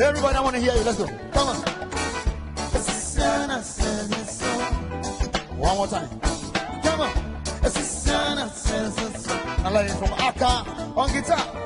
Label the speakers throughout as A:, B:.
A: Everybody, I want to hear you. Let's go. Come on. One more time. Come on. I like it from Akka on guitar.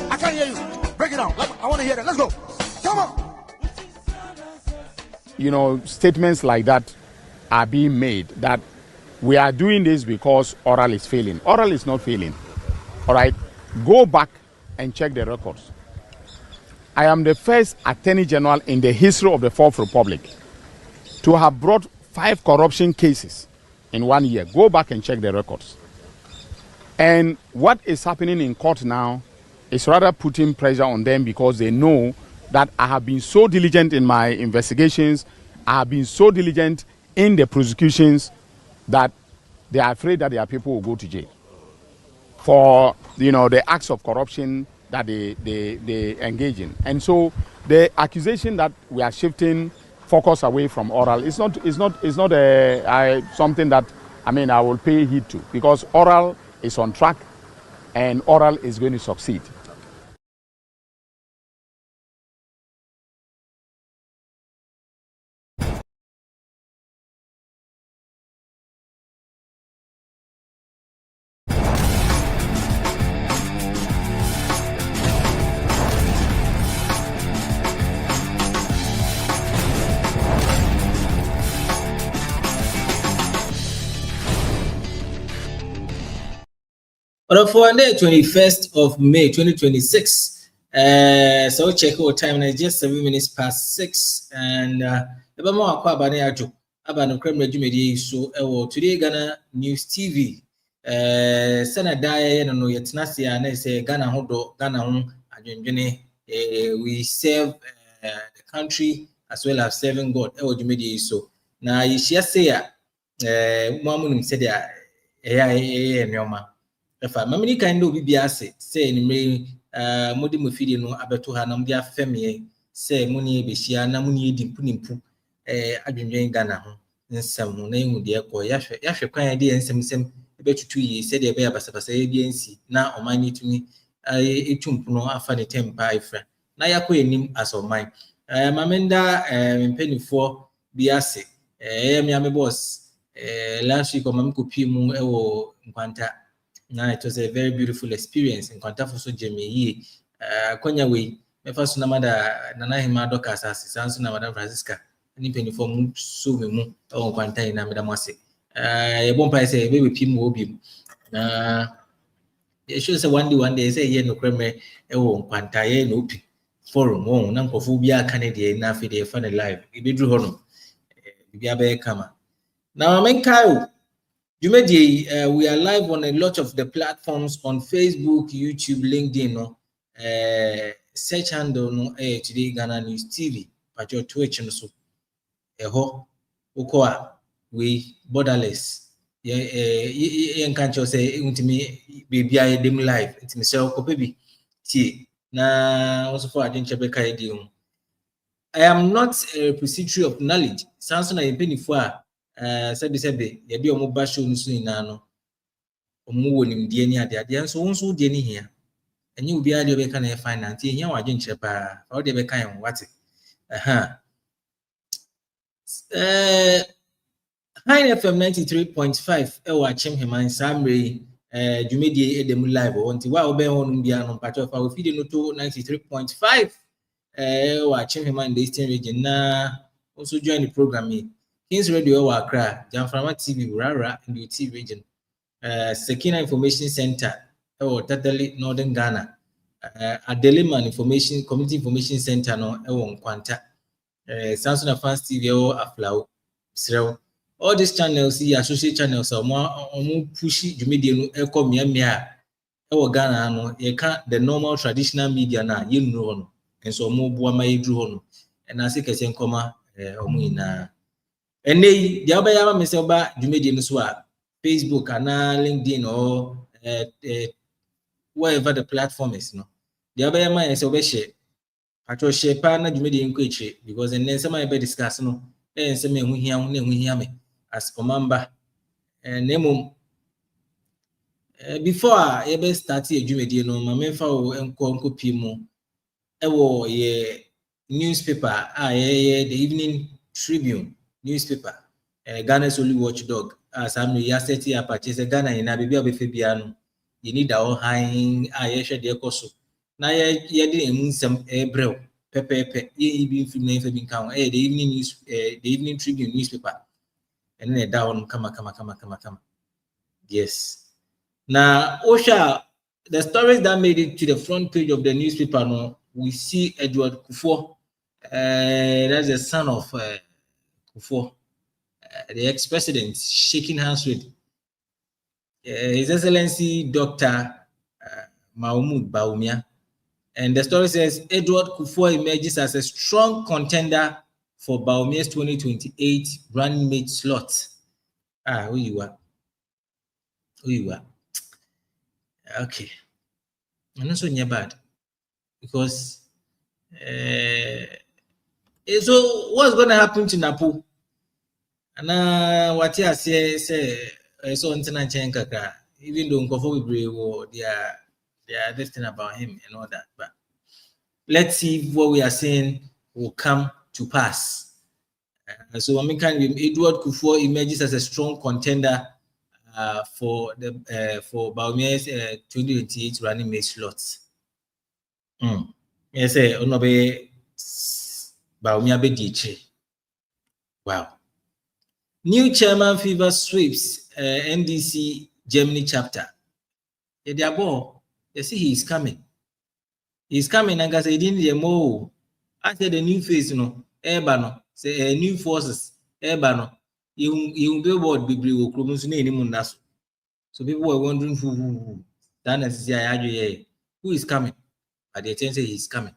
A: I can't hear you. Break it down. I want to hear that. Let's go. Come on.
B: You know, statements like that are being made that we are doing this because oral is failing. Oral is not failing. All right. Go back and check the records. I am the first Attorney General in the history of the Fourth Republic to have brought 5 corruption cases in 1 year. Go back and check the records. And what is happening in court now is rather putting pressure on them because they know that I have been so diligent in my investigations, I have been so diligent in the prosecutions that they are afraid that their people will go to jail for, you know, the acts of corruption that they engage in. And so the accusation that we are shifting focus away from oral is not something that I will pay heed to, because oral is on track, and oral is going to succeed.
C: But for the 21st of May 2026, so check our time now, just 7 minutes past 6, and the more about the criminal media so today Ghana News TV. Senadai no yet nasia na say Ghana hodo Ghana ho adwendwene we serve the country as well as serving God media so na yishia say mo amunum say dia nyoma efa mamini kan do bibia say ni me modi mo fidi no abeto ha na modi afeme say muni ebehia na muni edi mpunimpu adwendwen Ghana ho nsem na ehu de ekọ yahwe kwan de nsem betutu yi said ebe abasabasa ebiensi na omani tumi etumpuno afa ne tempa ifra na yakọ enim as oman mamenda mpenifo biase miame boss last week omam kopi mu ewo nkwanta na it was a very beautiful experience nkwanta for so jemi yi konya we mefa so na mada nana hima dokas asisanso na madam Francisca ni mpenifo mu so memu ewo nkwanta ina meda mwase bon pa say baby pim obi na e show say one day say ye no kreme e wo nkwanta ye no opi forum won na nkofo bi aka ne de na afi de fa ne live e bedru ho no bi abe kama na menkai Jumedi we are live on a lot of the platforms on Facebook, YouTube, LinkedIn no search handle no Today Ghana News TV but your Twitch no so ho ukoa we borderless can't just say untimi baby I dem live intimi say okope bi tie na also for adventure be kai di I am not a repository of knowledge sanso na yempenifu sebe ye bi omo ba show nso ina no omo wonim die ni ade nso die ni hia enye obi ade be ka na finance hia wa adventure pa o de be kan wate High FM 93.5 ewa Chimheman Samre Jumedi Edemu Live onti wa obe honum bia no pacho fa ofide no to 93.5 ewa Chimheman the Eastern region na also join the program here Kings Radio ewa Accra Jamframa TV Rara in the TV region Sekina Information Center ewa Tatali Northern Ghana Adeliman Information Community Information Center no ewa Nkwanta Samsung Fans TV ewa Aflao Srew all these channels see associate channels omo pushi Jumedi no eko miamia ewo Ghana no ye ka the normal traditional media na ye nuro no enso omo bua ma yedru ho no na se kese nkoma omo ina enei dia oba ya ma se oba Jumedi no so a Facebook ana LinkedIn or wherever the platform is no dia oba ya ma se oba share acho share pa na Jumedi nko eche because en nsema e be discuss no nsema ehu hia ho na ehu hia me as commander name before you be start Jumedi no ma memfa o enko pimu ewo ye newspaper ye the Evening Tribune newspaper Ghana's only watchdog as am ya set ya purchase Ghana na bibia obefe bia no you need our high ye hwe de ekoso na ye de emunsem ebrew pepepe ye bi film na ife bin kan the Evening News the Evening Tribune newspaper and then down kama yes now Osha the stories that made it to the front page of the newspaper no we see Edward Kufuor that's the son of Kufuor the ex-president shaking hands with His Excellency Dr. Mahmoud Bawumia, and the story says Edward Kufuor emerges as a strong contender for Bawumia's 2028 running mate slot. Who you are? Okay. I'm not so near bad because so what's going to happen to Napo? And what I say so until I change kakra even though Nkofo Bibre, they are this thing about him and all that. But let's see what we are saying will come to pass. So I mean, Edward Kufuor emerges as a strong contender for Bawumia's 2028 running mate slots. Yes, Onobe Bawumia Bediche. Wow. New chairman fever sweeps NDC Germany chapter. You see, he is coming. He's coming, and I said, I said the new face, Ebano, say new forces, Ebano. You be what be so people were wondering who is coming. But the attention say he's coming.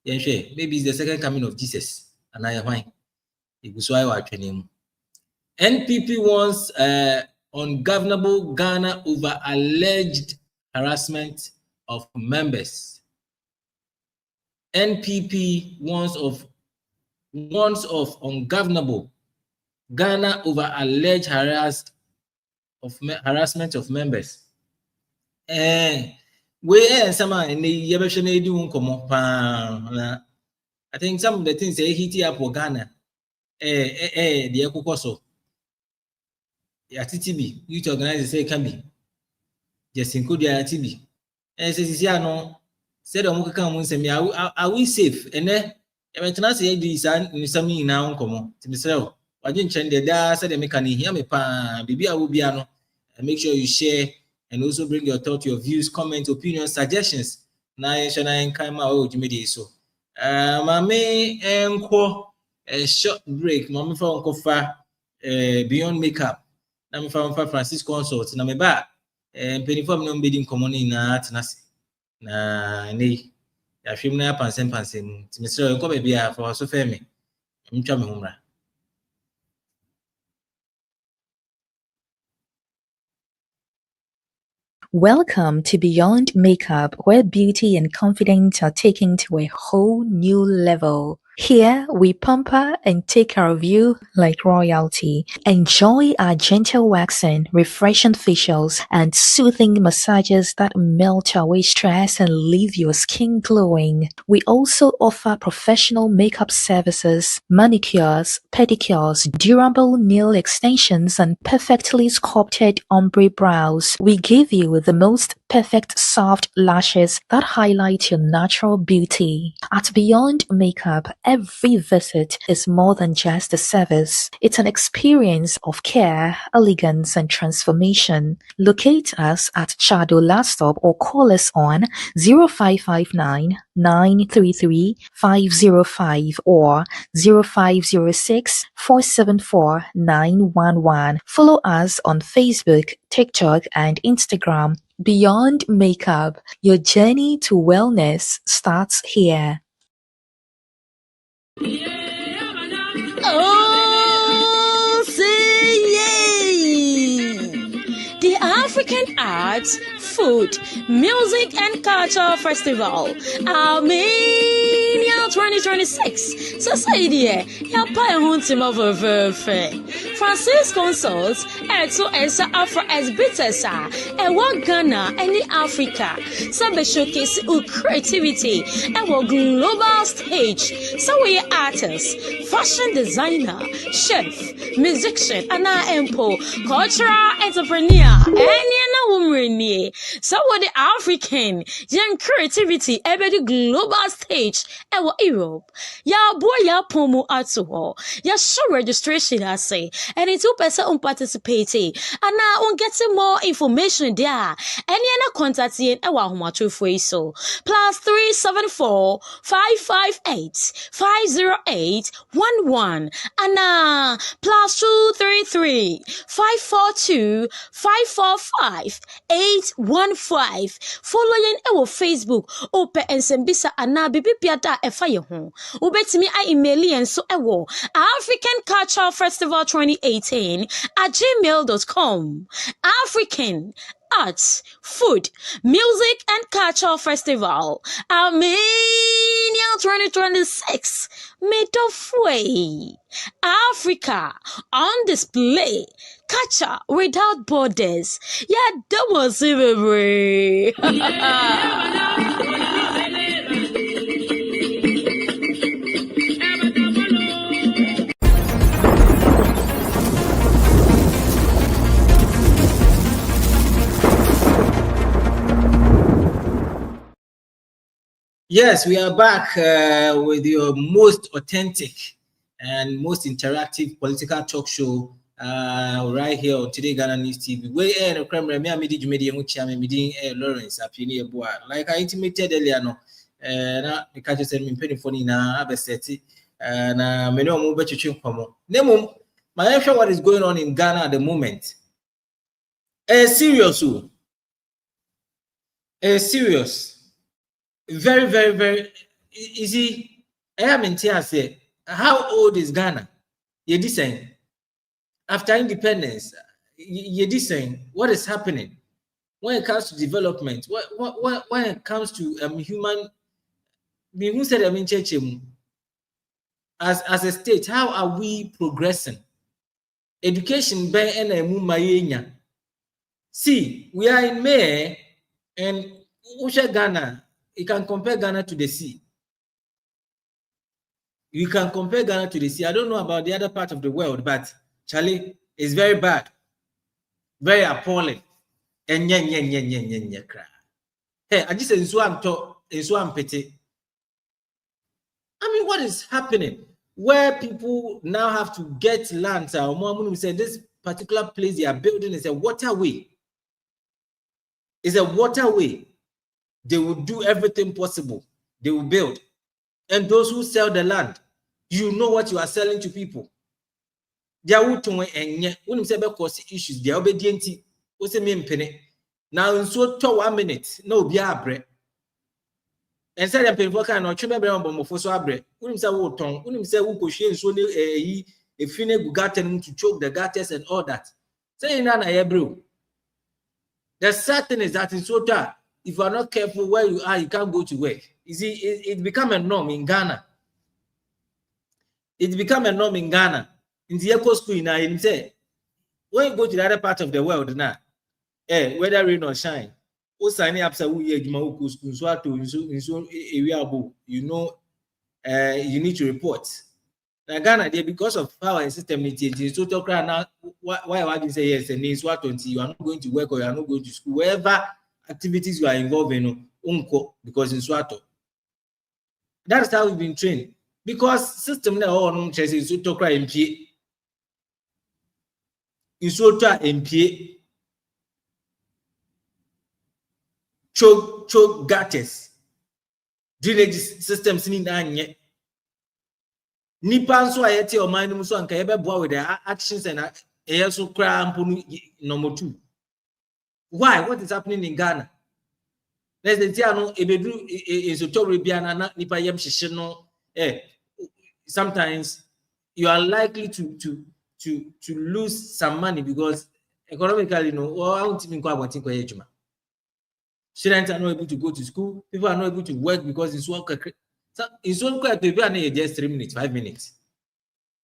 C: Maybe it's the second coming of Jesus. And I am fine. NPP wants ungovernable Ghana over alleged harassment of members. NPP wants of ungovernable Ghana over alleged harassment of members. I think some of the things they hit up for Ghana. The Ekokoso. TTB, youth organizers say can be. Just include the TTB. And says, said are we safe? And then I say this something now come to myself. I didn't change the da said the mechanic hear me baby I will be and make sure you share and also bring your thoughts, your views, comments, opinions, suggestions. Na shana came out media so. Mame a short break. Mame for Uncle beyond makeup. Na me for Francis Consult. Na me ba penifom no bidding common na atenase. Na nei ya hwem na pansem ti mesere enko ba bia for so fe me ntwa me homra.
D: Welcome to Beyond Makeup, where beauty and confidence are taken to a whole new level. Here, we pamper and take care of you like royalty. Enjoy our gentle waxing, refreshing facials, and soothing massages that melt away stress and leave your skin glowing. We also offer professional makeup services, manicures, pedicures, durable nail extensions, and perfectly sculpted ombre brows. We give you the most perfect soft lashes that highlight your natural beauty. At Beyond Makeup, every visit is more than just a service. It's an experience of care, elegance, and transformation. Locate us at Chado Last Stop or call us on 0559 933 505 or 0506 474 911. Follow us on Facebook, TikTok, and Instagram. Beyond Makeup, your journey to wellness starts here.
E: Oh, say yay! The African Arts, Food, Music and Culture Festival, Armenia 2026. Society, ya pa hunting of a Francis Consults, Eto Esa Afro Esbitesa, and what Ghana, any Africa, some showcase creativity, and what global stage. So we artists, fashion designer, chef, musician, and empo, cultural entrepreneur, and you woman. So what the African young creativity, every global stage, and what Europe. Ya boy ya pomo atuho. Ya show registration I say. And it's 2% participating. And now on getting more information there. And you know contacting our home so +374 558 508 11 and +233 542 545 815. Following our Facebook open and sembisa ana bibi piata efa ho. Ubetimi I email and so ewo African Cultural Festival 2018 at gmail.com. African Arts, Food, Music and Culture Festival, Armenia Millennial 2026. Midway. Africa on display. Culture without borders. Yeah, that was it,
C: Yes, we are back with your most authentic and most interactive political talk show right here on Today Ghana News TV. We are the camera. Me amidi jumedi emu chia me midi Lawrence apini eboa. Like I intimated earlier no. Na the catch said me penny phone na abeseti na me no mo be chichi nkomo. Nemo my sure what is going on in Ghana at the moment. Serious. Serious. Very, very, very easy. I am in tears here. How old is Ghana? You're saying after independence, you're saying what is happening when it comes to development? When it comes to human, who said as a state, how are we progressing? Education see, we are in May and Usha Ghana. You can compare Ghana to the sea. You can compare Ghana to the sea. I don't know about the other part of the world, but Charlie is very bad, very appalling. And hey, I just I'm petty. I mean, what is happening? Where people now have to get land. We said this particular place they are building is a waterway. It's a waterway. They will do everything possible. They will build. And those who sell the land, you know what you are selling to people. They are when you say about issues, they are obedient. What's the main penny? Now, in so 1 minute, no be a bread. And say, I'm paying for kind of chimney for so bread. When you say, what tongue, when you say, who could so a finny garden to choke the gutters and all that. Say, Nana, bro. The sad thing is that in Sota, if you are not careful where you are, you can't go to work. You see, it become a norm in Ghana. It become a norm in Ghana. In the eco school now, you say, when you go to the other part of the world now, whether rain or shine, you know, you need to report. Now Ghana, because of our system, it's so now. Why would you say yes? And it's what you are not going to work or you are not going to school, wherever activities you are involved in, because in Swato. That's how we've been trained. Because system now on is so cry MP. In Sota MP. Choke gutters. Drainage systems in Anye. Nipan so ayeti o man so anka yebe boa with their actions and so cry number 2. Why? What is happening in Ghana? Let's say no ebedu is na nipa yem hihye no sometimes you are likely to lose some money because economically I won't even go about ejuma. Students are not able to go to school, people are not able to work because it's work. So it's one quite to just 3 minutes, 5 minutes.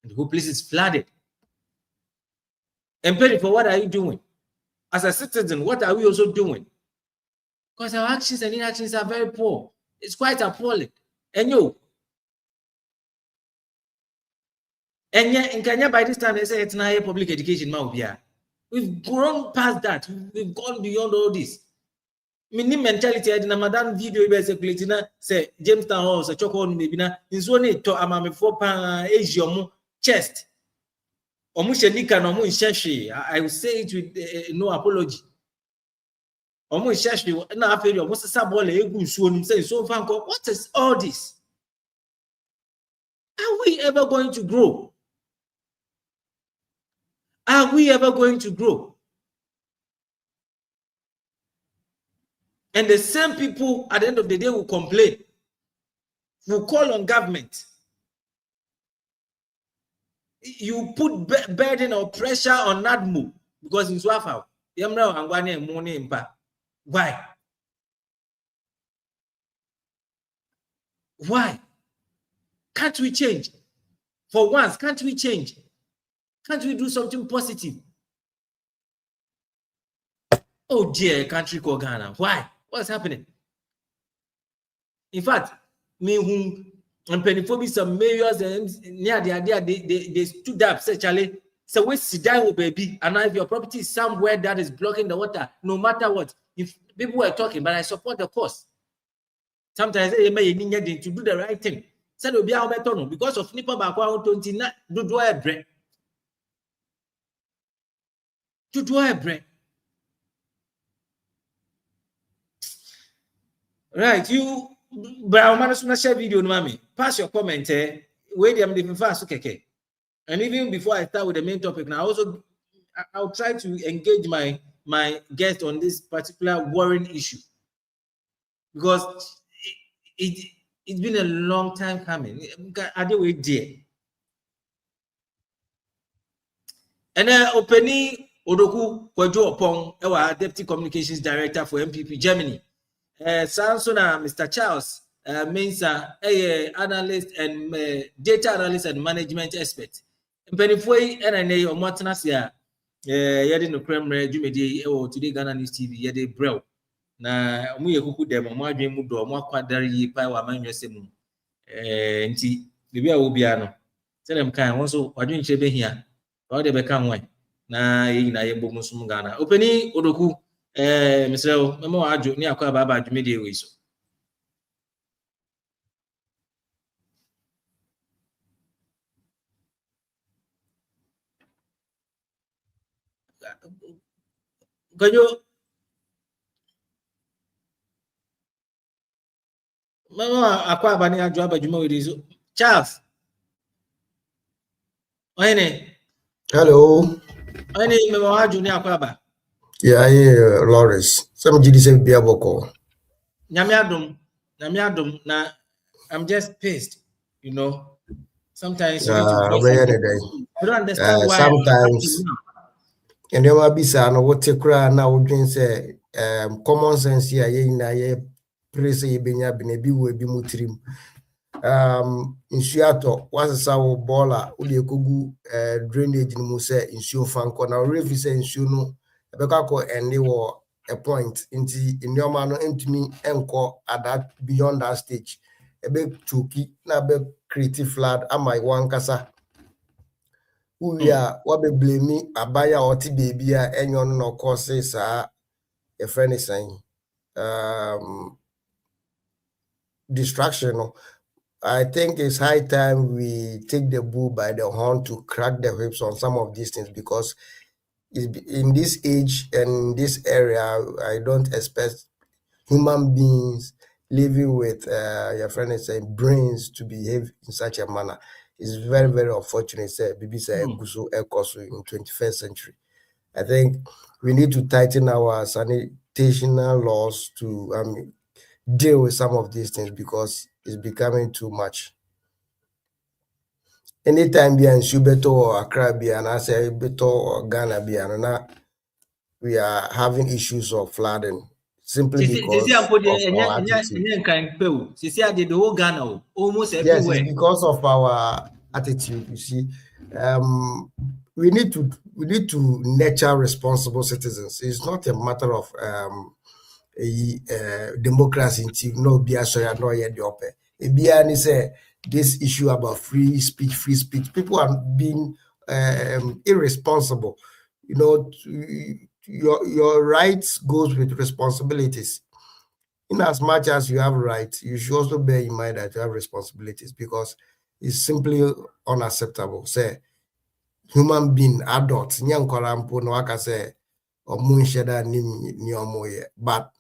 C: And the whole place is flooded. And Perry, for what are you doing? As a citizen, what are we also doing? Because our actions and inactions are very poor. It's quite appalling. And yet in Kenya by this time they say it's not public education now. We've grown past that. We've gone beyond all this. Mini mentality I didn't madam video be circulating say Jamestown House a chocolate maybe na nso ne to amame for pa Asia chest. Omu shenika no mu nhehwe. I will say it with no apology. Omu nhehwe na aferi omu sesa ball egu nsuo nim say so fanko. What is all this? Are we ever going to grow? Are we ever going to grow? And the same people at the end of the day will complain, will call on government. You put burden or pressure on NADMO because in Swafao, why? Why? Can't we change? For once, can't we change? Can't we do something positive? Oh dear, country called Ghana. Why? What's happening? In fact, me who and penny some mayors near the idea they stood up, said Charlie, so we sit down, baby. And now if your property is somewhere that is blocking the water, no matter what, if people were talking, but I support the cause. Sometimes they may need to do the right thing. Said will be our better because of Nipper back 29 do a bread. To do a bread. Right, you Brown man share video no mommy. Pass your comment wait them the fast okay. And even before I start with the main topic now, I'll try to engage my guest on this particular worrying issue because it's been a long time coming. Are they wait there? And then opening Odoku Kwajo Opong, our Deputy Communications Director for NPP Germany. Sansona, Mr. Charles Mensa, analyst and data analyst and management expert. Penifoi NNA or Martinasia, Yadin no Kremre, Jumedi, or Today Ghana News TV, Yade Brew. Na Muya Kuku dem, or Madri Mudo, or Quadari, Pawa Manusem, Nti, Libya Ubiano. Tell them kind, also, what doing Chebe here? Or they become one. Na Yebo Musum Ghana. Opening Odoku. Mr. Memo Ajo ni akwa baba adwumede we so Gojo Memo akwa baba ni ajo abadwuma we so Charles Oyene
F: Hello.
C: Memo Ajo ni akwa baba
F: Yeah, Lawrence. Some GDC be aboko.
C: Nyame adom na I'm just pissed, you know. Sometimes you need to I don't understand why
F: sometimes and there will be some what take cry now would say common sense here na ye praise ye benya benebi we bi mutrim insuato was saw baller uli kogu drainage no mu say insuo fanko na refi say insuo no ebekako ende wo a point into in your man into me enko at that beyond that stage a bit chuki na be creative flood am I one kasa we are what be blame abaya oti baby enyon no causes a friend is saying distraction. I think it's high time we take the bull by the horn to crack the whips on some of these things because in this age and this area, I don't expect human beings living with your friend is saying brains to behave in such a manner. It's very, very unfortunate. BBC in 21st century. I think we need to tighten our sanitation laws to deal with some of these things because it's becoming too much. Anytime be in Subeto or Accra be and I say Beto or Ghana be and we are having issues of flooding simply because of our attitude. Yes, it's because of our attitude. You see, we need to nurture responsible citizens. It's not a matter of democracy. No, be assured no yet the open. If say this issue about free speech, people are being irresponsible. You know, your rights goes with responsibilities. In as much as you have rights, you should also bear in mind that you have responsibilities because it's simply unacceptable. Say, human being, adults, no waka say, or moonshada ni but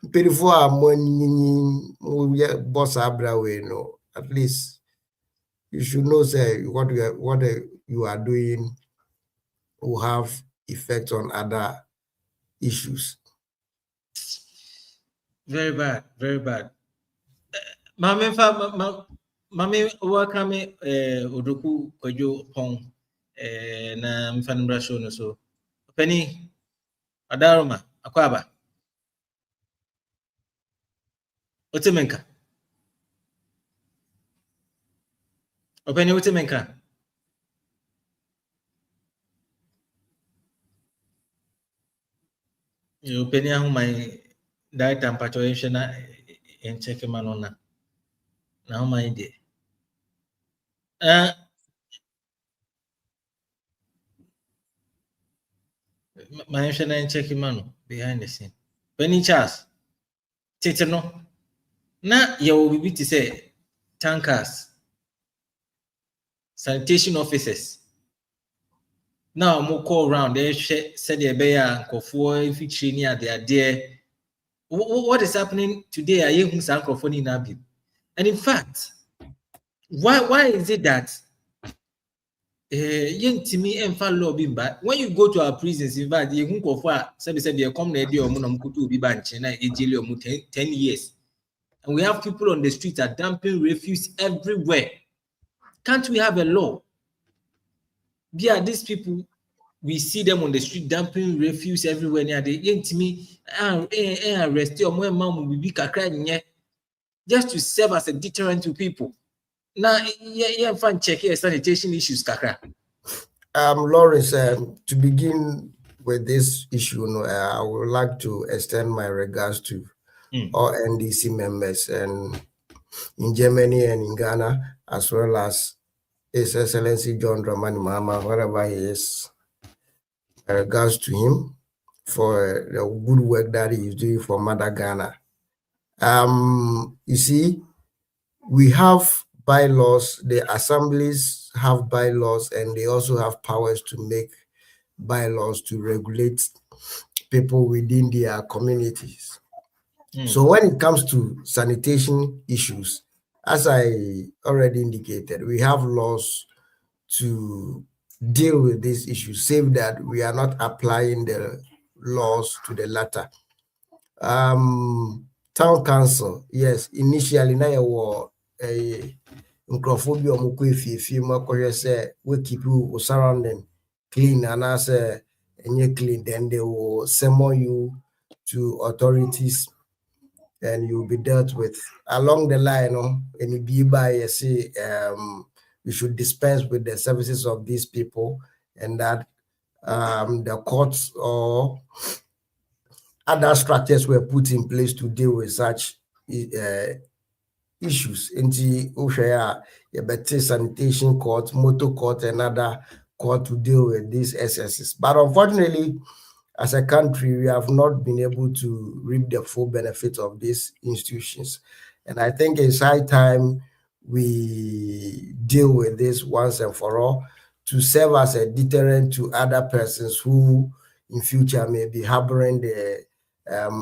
F: before boss abra no, at least you should know say what you are doing will have effect on other issues.
C: Very bad, very bad. Mami welcome Odoku Kwajo Opong na mfanimra show no so. Penny Adaroma Akwaba. Otemenka. Openi wote menka. Openi ahu my data mpacho yenshe na encheke manona. Na ahu my de. My yenshe na encheke mano behind the scene. Penny Charles. Tete no. Na yawo bibi ti say tankers. Sanitation officers. Now mo call around they said they be nkofo if near they are there. What is happening today? Are you and in fact, why is it that when you go to our prisons, in fact, you come 10 years, and we have people on the street are dumping refuse everywhere. Can't we have a law? Yeah, these people, we see them on the street dumping refuse everywhere near the arrest just to serve as a deterrent to people. Now, find check here sanitation issues, kakra.
F: Lawrence, to begin with this issue, I would like to extend my regards to all NDC members and in Germany and in Ghana, as well as His Excellency John Dramani Mahama, wherever he is. My regards to him for the good work that he is doing for Mother Ghana. You see, we have bylaws, the assemblies have bylaws, and they also have powers to make bylaws to regulate people within their communities. So when it comes to sanitation issues, as I already indicated, we have laws to deal with these issues, save that we are not applying the laws to the latter. Town council, yes, initially na yawo nkrophobia omukwe fie ma kohwe say we keep you surrounding clean and as enye clean, then they will summon you to authorities and you'll be dealt with along the line. Any be by say you should dispense with the services of these people, and that the courts or other structures were put in place to deal with such issues. Into better sanitation court, motor court, and other court to deal with these excesses. But unfortunately, as a country, we have not been able to reap the full benefit of these institutions. And I think it's high time we deal with this once and for all to serve as a deterrent to other persons who in future may be harboring the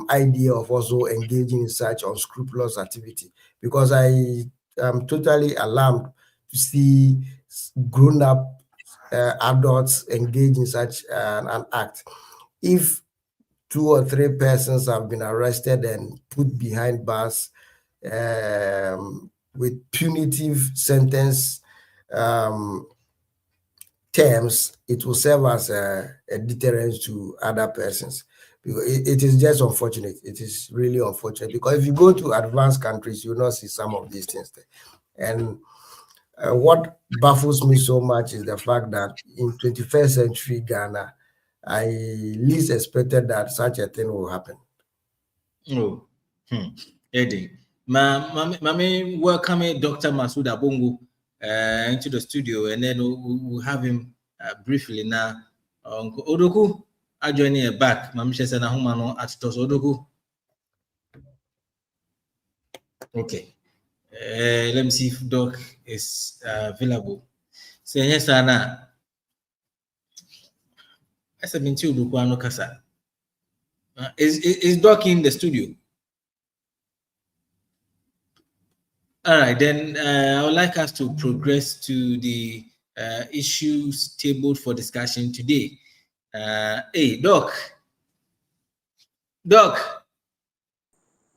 F: idea of also engaging in such unscrupulous activity. Because I am totally alarmed to see grown-up adults engage in such an act. If 2 or 3 persons have been arrested and put behind bars with punitive sentence terms, it will serve as a deterrent to other persons. Because it is just unfortunate. It is really unfortunate, because if you go to advanced countries, you will not see some of these things there. And what baffles me so much is the fact that in 21st century Ghana, I least expected that such a thing will happen.
C: Oh, Eddie, Mami, welcome Dr. Masood Abongo into the studio, and then we'll have him briefly now. Odoku, I join you back. Mami says na humano at tos Odoku. Okay. Let me see if Doc is available. So yes, Anna. Is Doc in the studio? All right, then I would like us to progress to the issues tabled for discussion today. Hey, Doc.
G: Yeah,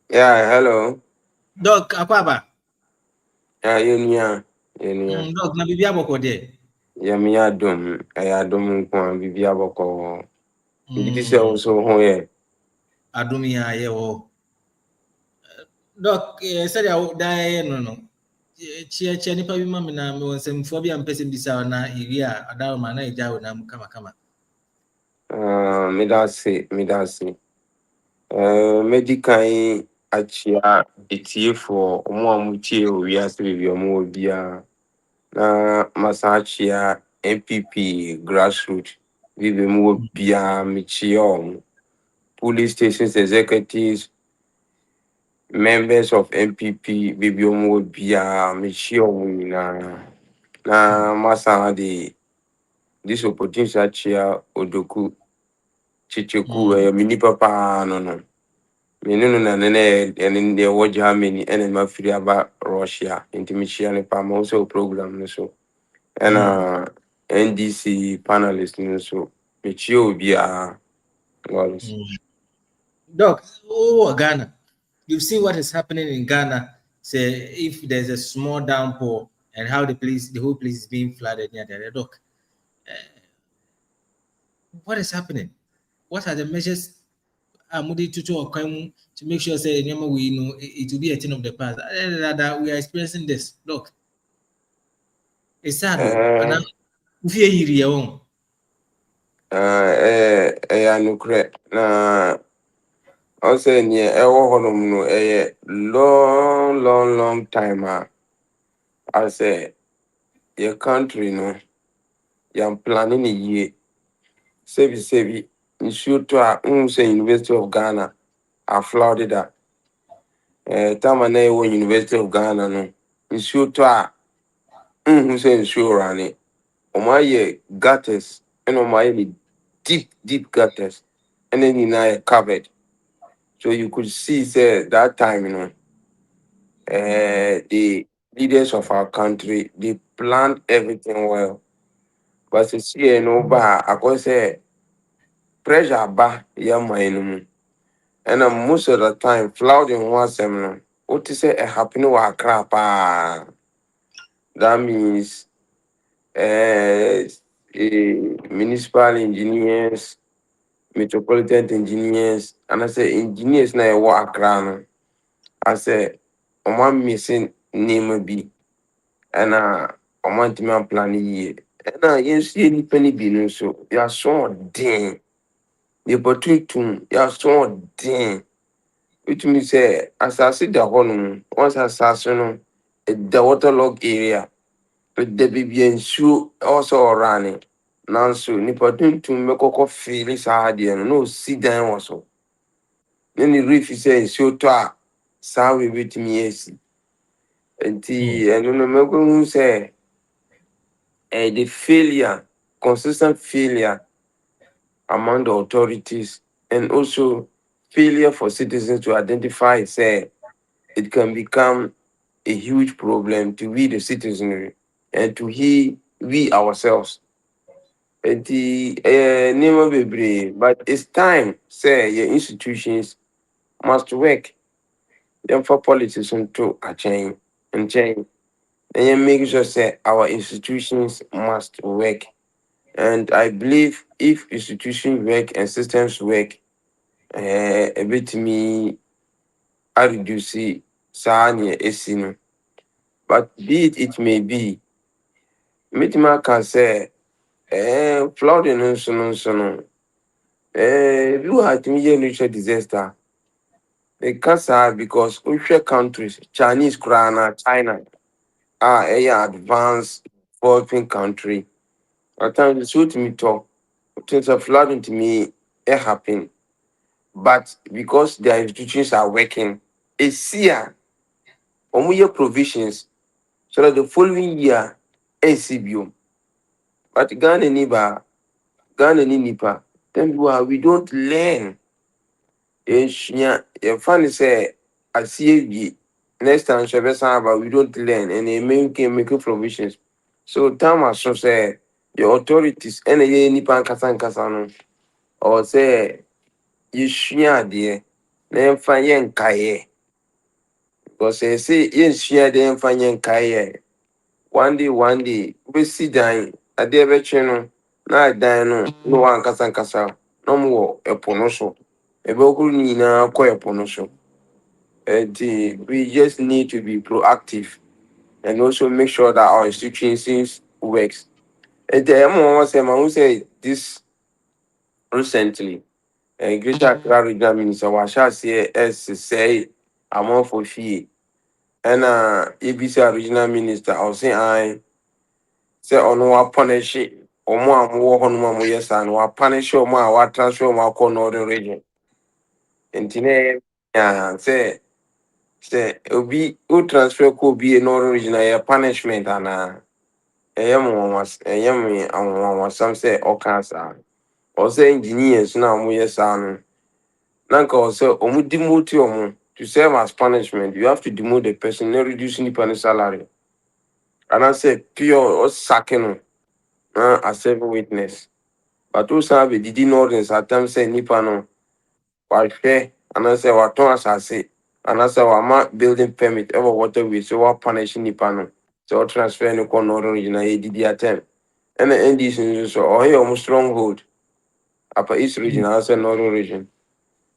G: hello.
C: Doc, Akwaba.
G: Yeah,
C: Doc, na bibi aboko de.
G: Yeah, me adum. I adum kwa bibi aboko. Bibi se also ho ye.
C: Adum ya ye wo. Doc, said I die no. chia nipa bi ma me na me wonsɛmfoɔ bi a mpɛ sɛ mbisa na area adaroma na agya wo nam kama.
G: Medase. Medical achia etie for omo amutie owiase bi omo bia na masachia NPP grassroots bibi mu bia michio police stations executives members of NPP bibi omo bia michio na masa de this opportunity achia odoku chicheku mini papa no menunu na nene ene wo Germany ene ma free aba Russia intimichia ne pa mo so program no so ena NDC panelist no so mechio bia was
C: Doc, Ghana, you've seen what is happening in Ghana. Say if there's a small downpour and how the whole place is being flooded near there. Doc, what is happening? What are the measures to make sure say we know it will be a thing of the past? That we are experiencing this. Look, it's sad. And if you hear your own.
G: anukre na also near ewo honum no long time I say your country no you're planning a year sebi nsuo to a say University of Ghana I flooded that time na ewo University of Ghana no nsuo to a say nsuo rane omaye gutters and omaye deep gutters and then you covered so you could see say that time the leaders of our country they planned everything well but you see I could say pressure ba yeah my and most of the time flooding was what is it happening with crap that means municipal engineers metropolitan engineers and I say engineers na work around I say I'm missing name be and I'm plan year and you see any penny be so you are so dang the opportunity you are so dang which means say as I see the one once I saw the waterlogged area with the baby and shoe also running now so nipa to make a feel is hard and no sit down also then the reef is so to sorry with me yes and no make who say the failure consistent failure among the authorities and also failure for citizens to identify say it can become a huge problem to we the citizenry and to we ourselves. And name be brave, but it's time say your institutions must work. Them for politics to a change and change. And you make sure say our institutions must work. And I believe if institutions work and systems work, a bit me I reduce Sanya Esino. But be it may be, Mitima can say, flooding and so no. You had me natural disaster. They can't say because Asian countries, Chinese Krana, China, are a advanced developing country. At times it's what me talk. Things are flooding to me, it happen. But because their institutions are working, it's here. Omuye provisions so that the following year, ACBU. But Ghana nipa, then we don't learn. Your funny say, I see you next time, but we don't learn and they make provisions. So, time so say, your authorities, and nipa kasan or say, you share there, then find kaye. Because they say, yes, share them find kaye. One day, we see dying. A day veteran, na dying no one kasa, no more a ponoso. A boku nina ko a ponoso. We just need to be proactive and also make sure that our institutions works. And who say this recently, Greater Accra Regional Minister Washa say say among for fee. And ABC Regional Minister I was saying I say on wa punish omo amwo honuma mo yes and wa punish omo a wa transfer omo akọ northern region. Intine say obi who transfer could be a northern region a punishment and some say all cancer. Or say engineers now yes and nanka also omu demote omu to serve as punishment. You have to demote the person, not reducing the salary. And I say pure or sacking as a witness. But also have a did ordinance at times say nipa no. Why fair? And I say what as I say. And I say what building permit ever waterway so what punishing nipa no. So transfer no con northern region a did attempt. And the NDC so or here almost stronghold. Upper East region, I say northern region.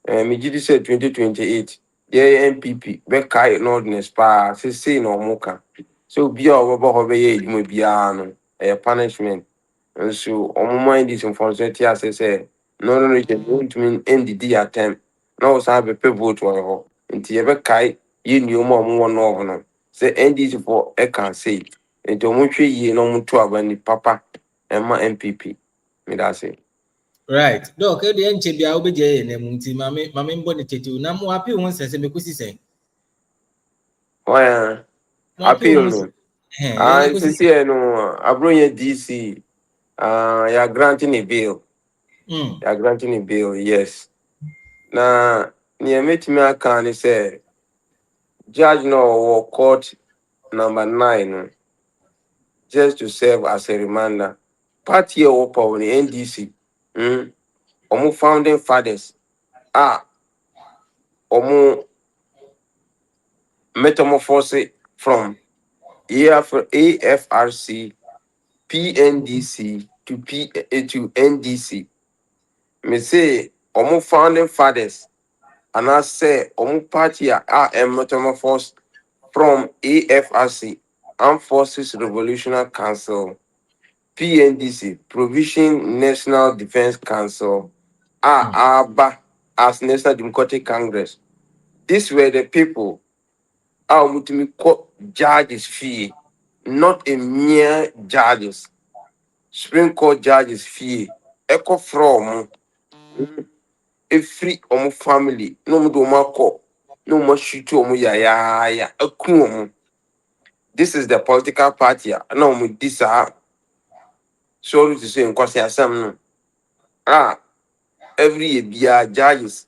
G: Mijidi said 2028. Yeah, NPP. Bekai no ordinance pa. Say no moka. So be our Baba Hobe may be a punishment. And so on mind this information as I say, northern region won't mean NDD attempt. Now have a pay vote to her. Until you ever kai, you knew more one over. Say NDC for I can say. Into much ye no mutu abani papa and my NPP. Me that say.
C: Right. Doc, the enche bia obeje na munti mame mbo ne tete na mo happy won sense me kosi sen.
G: Why?
C: Mo happy
G: Appeal
C: won
G: no.
C: ye
G: It's
C: kosi.
G: here no. Abronya DC. You're granting a bill.
C: Mm.
G: You're granting a bill. Yes. Na near me can say judge no or court number 9 just to serve as a reminder. Party or power NDC. Omu founding fathers. Omu metamorphose from AFRC, PNDC to NDC. Me say omu founding fathers and I say omu party metamorphose from AFRC, Armed Forces Revolutionary Council, PNDC, Provision National Defense Council, ABA as National Democratic Congress. These were the people who call judges fee, not a mere judges. Supreme Court judges fee. Echo from a free family, no more no more shoot ya. This is the political party. No, this sorry to say, because some every year judges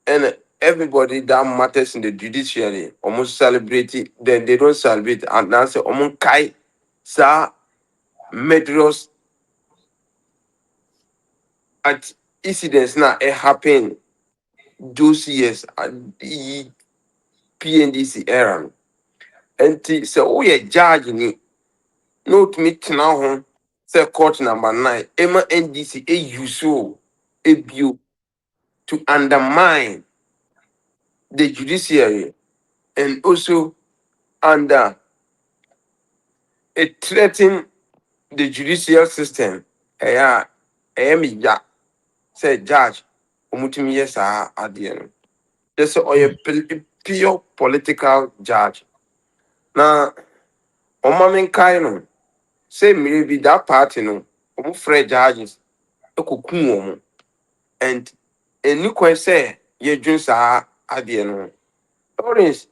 G: and everybody that matters in the judiciary almost celebrate it. Then they don't celebrate and now say kai sa murderous at incidents now it happen those years at the PNDC era. And say oh yeah judge ni no to meet now home say court number 9 Emma NDC a use a view to undermine the judiciary and also under a threaten the judicial system. I am say judge umutimi yes at the end. Just a pure political judge. Now, Omamin Kaino say maybe that party no free judges and a new question say ye just at the end. Orange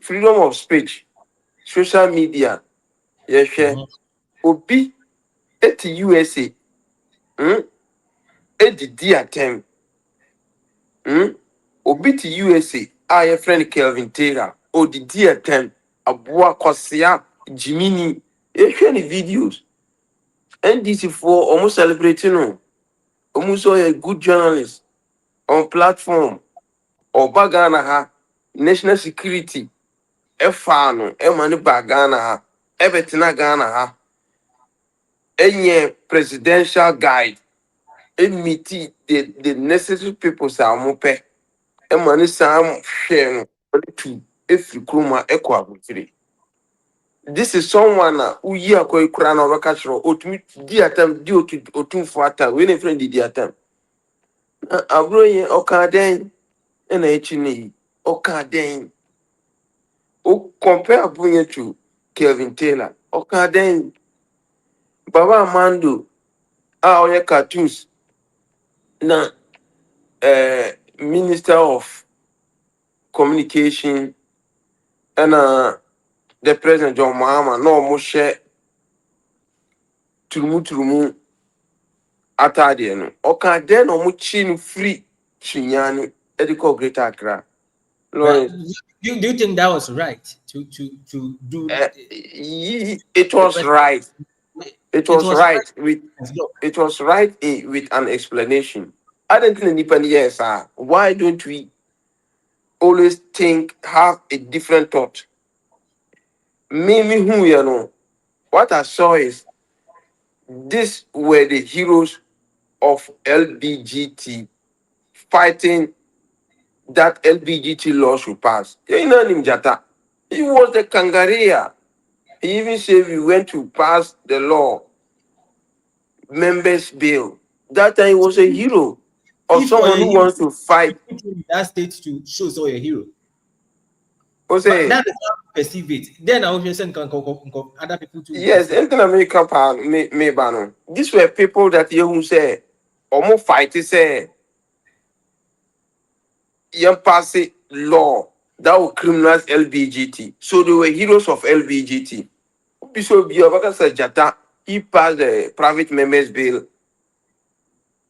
G: freedom of speech, social media, yes, obi at USA, at the attempt, obi to USA, I friend Kelvin Taylor, or the attempt, Abua Kosia, Jimini, any videos, NDC for almost celebrating, almost a good journalist on platform, or Bagana, national security, Efano, Emani Bagana, everything Ghana, any presidential guide, meet the necessary people say I'm pay. Money Sam share two. efiri kroma ekọ abotire. This is someone uyi akọ ikura na obeka chiro otumi di atam di otumfo atam we na friend di atam. Abro yen oka den na echi ni oka den. O compare abunye to Kelvin Taylor. Oka den. Baba Amando oye cartoons na Minister of Communication and the President John Mahama no mo share turumu atade no. Oka den no mo chin free chinyani ediko Greater Accra.
C: But
G: Lawrence,
C: do you think that was right to do?
G: it was right. It was right with
C: No.
G: it was right with an explanation. I don't think any yes, why don't we always have a different thought? Me who you know, what I saw is these were the heroes of LBGT fighting that LBGT law should pass. You know him Jata. He was the kangaroo. He even said we went to pass the law members bill. That time he was a hero of
C: If
G: someone who wants to fight.
C: put you in that state to show so a hero.
G: But
C: But that is how you perceive it. Then I will send other people to.
G: yes, anything American power me ban. These were people that you who say almost fight say you pass it law that will criminalize LBGT. So they were heroes of LBGT. So Jata, he passed the private members bill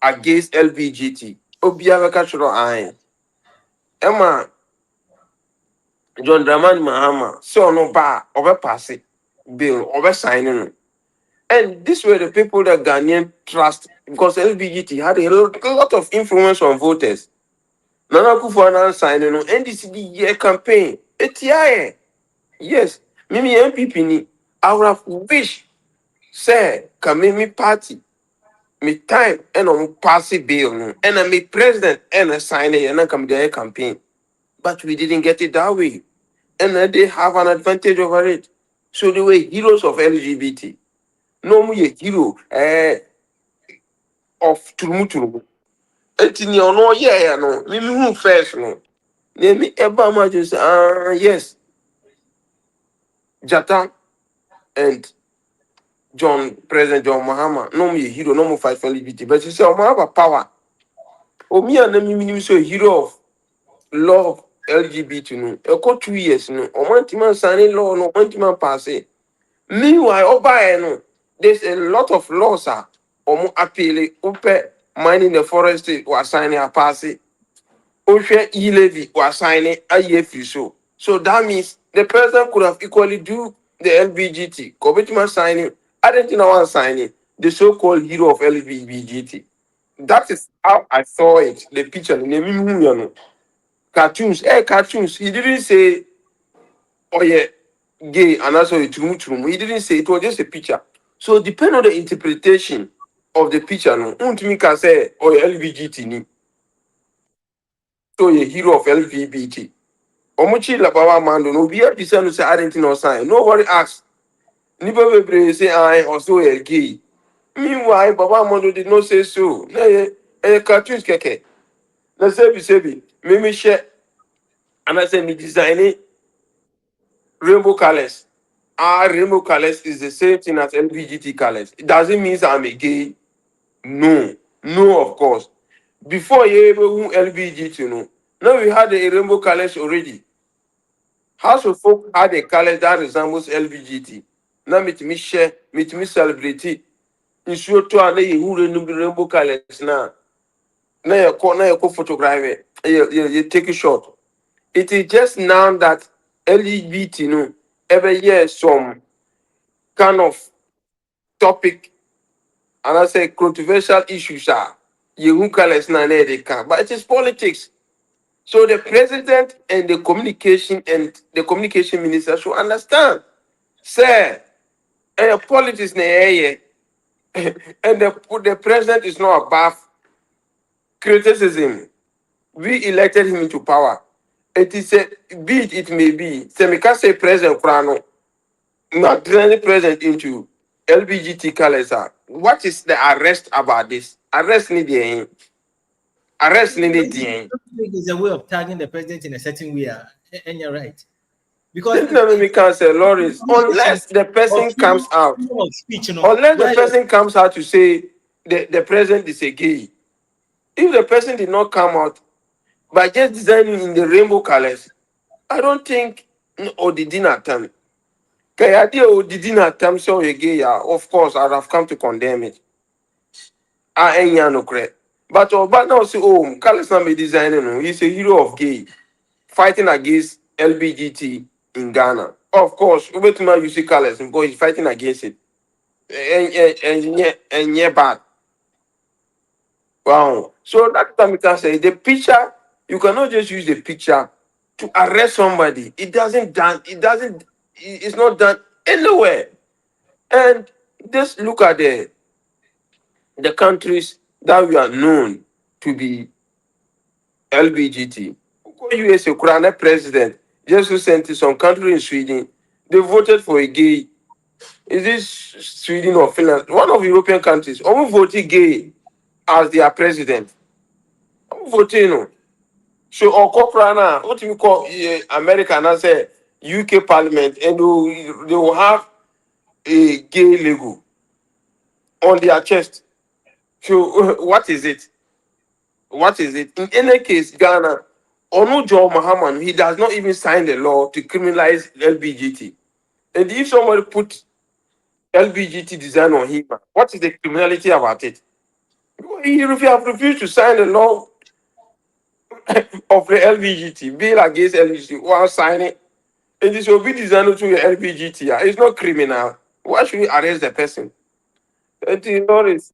G: against LBGT. Obiavaka Shuro Ain. Emma John Dramani Mahama, so no bar over pass it bill over signing. And these were the people that Ghanaian trust because LBGT had a lot of influence on voters. Nana Kufuor signing on NDC year campaign. ATI. Yes, Mimi NPP ni. I would have wished, say, can me party, me time, and on pass it bill, no, and I me president and a sign it and I come their campaign. But we didn't get it that way. And they have an advantage over it. So they were heroes of LGBT. No more a hero of Turumuturumu. Etini ono yeah no. Mimi who first no. Name me eba ma just yes. Jata and President John Mahama. No more a hero, no more fight for LGBT. But you say Omo have a power. Omi and me so a hero of love LGBT no. Eko 2 years no. Omo antiman signing law no. Antiman pass it. Meanwhile, no, there's a lot of laws omo appeal upe mining the forest was signing a passy. Oshe e-levy was signing a year so. So that means the president could have equally do the LBGT. Commitment signing, I don't know signing the so-called hero of LBGT. That is how I saw it. The picture, the name cartoons, cartoons. He didn't say, oh yeah, gay and also a true. He didn't say it was just a picture. So depend on the interpretation of the picture. No, me can say oh LBGT ni. So a hero of LGBT. Omuchi la baba mando no be a say I didn't know sign. Nobody asked. Nipa be say I also a gay. Meanwhile, Baba Mondo did not say so. Cartoons keke. Na sebi. Me share and I say me designing rainbow colors. Rainbow colors is the same thing as LBGT colors. It doesn't mean I'm a gay. No, of course. Before you ever LBGT, no. Now we had the rainbow colors already. House of Folk had a color that resembles LBGT. Now me share, me celebrate it. In short, to a who rainbow colors now. Now you photograph it. You take a shot. It is just now that LGBT, no, every year some kind of topic and I say controversial issues are you colors na they can, but it is politics. So the president and the communication minister should understand. Say, politics na and the president is not above criticism. We elected him into power. It is a beat, it may be. Say, me can say present, Krano, not turning present into LBGT colors. What is the arrest about this? Arrest need the arrest need the
C: It's a way of tagging the president in a certain way, and you're right. Because
G: This never me can say, Lawrence, unless the person comes out,
C: of speech,
G: unless the person comes out to say the president is a gay. If the person did not come out by just designing in the rainbow colors, I don't think or the dinner time. Okay, idea or the dinner time so a gay, of course, I'd have come to condemn it. I ain't no credit. But now say, oh, colors not be designing. No. He's a hero of gay, fighting against LBGT in Ghana. Of course, Ubetima you see colors because he's fighting against it. And yeah, bad. Wow. So that time we can say the picture, you cannot just use the picture to arrest somebody. It's not done anywhere. And just look at the countries that we are known to be LBGT. US Ukraine president just recently some country in Sweden, they voted for a gay. Is this Sweden or Finland? One of the European countries. Almost voted gay as their president. Voting. No. So Okokrana, what we call America and I say UK Parliament, and they will have a gay logo on their chest. So what is it? What is it? In any case, Ghana, Onujo Mahaman, he does not even sign the law to criminalize LBGT. And if somebody put LBGT design on him, what is the criminality about it? He have refused to sign the law of the LBGT, bill against LBGT, while signing. And this will be designed to the LBGT. It's not criminal. Why should we arrest the person? It is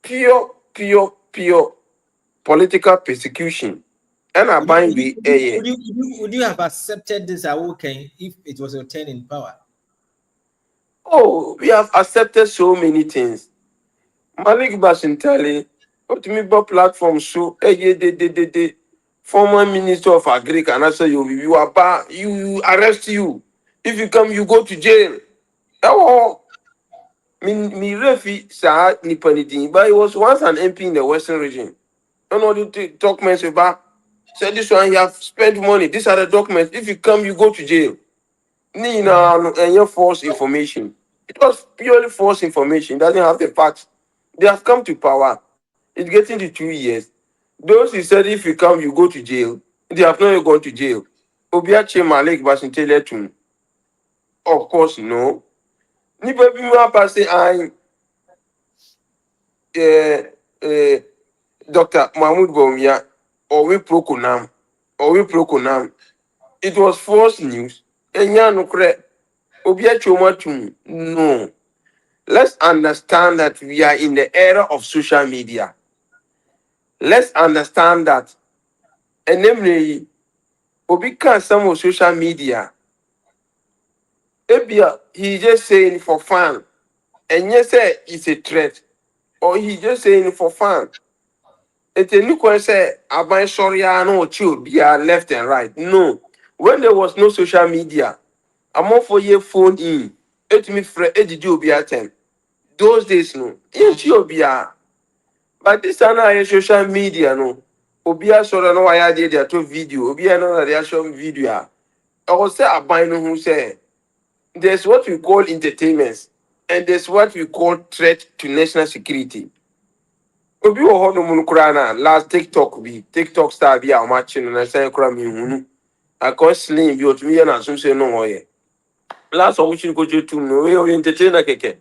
G: pure political persecution. And I bind with
C: would you have accepted this okay if it was your turn in power?
G: Oh, we have accepted so many things. Malik Bashintali, Otimibo platform so the former minister of agri and I say you are bad, you arrest you. If you come, you go to jail. Oh, me refi sa nipanidin, but he was once an MP in the Western region. You know the documents about said this one you have spent money. These are the documents. If you come, you go to jail. Nina and your false information. It was purely false information. It doesn't have the facts. They have come to power. It's getting to 2 years. Those who said if you come, you go to jail. They have not gone to jail. Obiache Malik Basintele. Of course, no. Nipa bima passe I Dr. Mahmoud Bawumia or we proconam. It was false news. No. Let's understand that we are in the era of social media. Let's understand that. And namely, Obika some of social media. Ebia, he just saying for fun. And yes, it's a threat. Or he just saying for fun. It's a new question say, Abai sorry, I know you be left and right. No. When there was no social media, I'm all for your phone in. It me fre did you be at 10. Those days no. Yes, you be but this time now social media no. Obia sorry no I did their to video. Obia no reaction video. I was say Abai no who say there's what we call entertainment and there's what we call threat to national security. Obi wo ho no mun kura na last TikTok star bi a o match no na say kura mi hunu. Akọ slim bi otumi ye na so say no hoye. Last of which go to no we entertainer keke.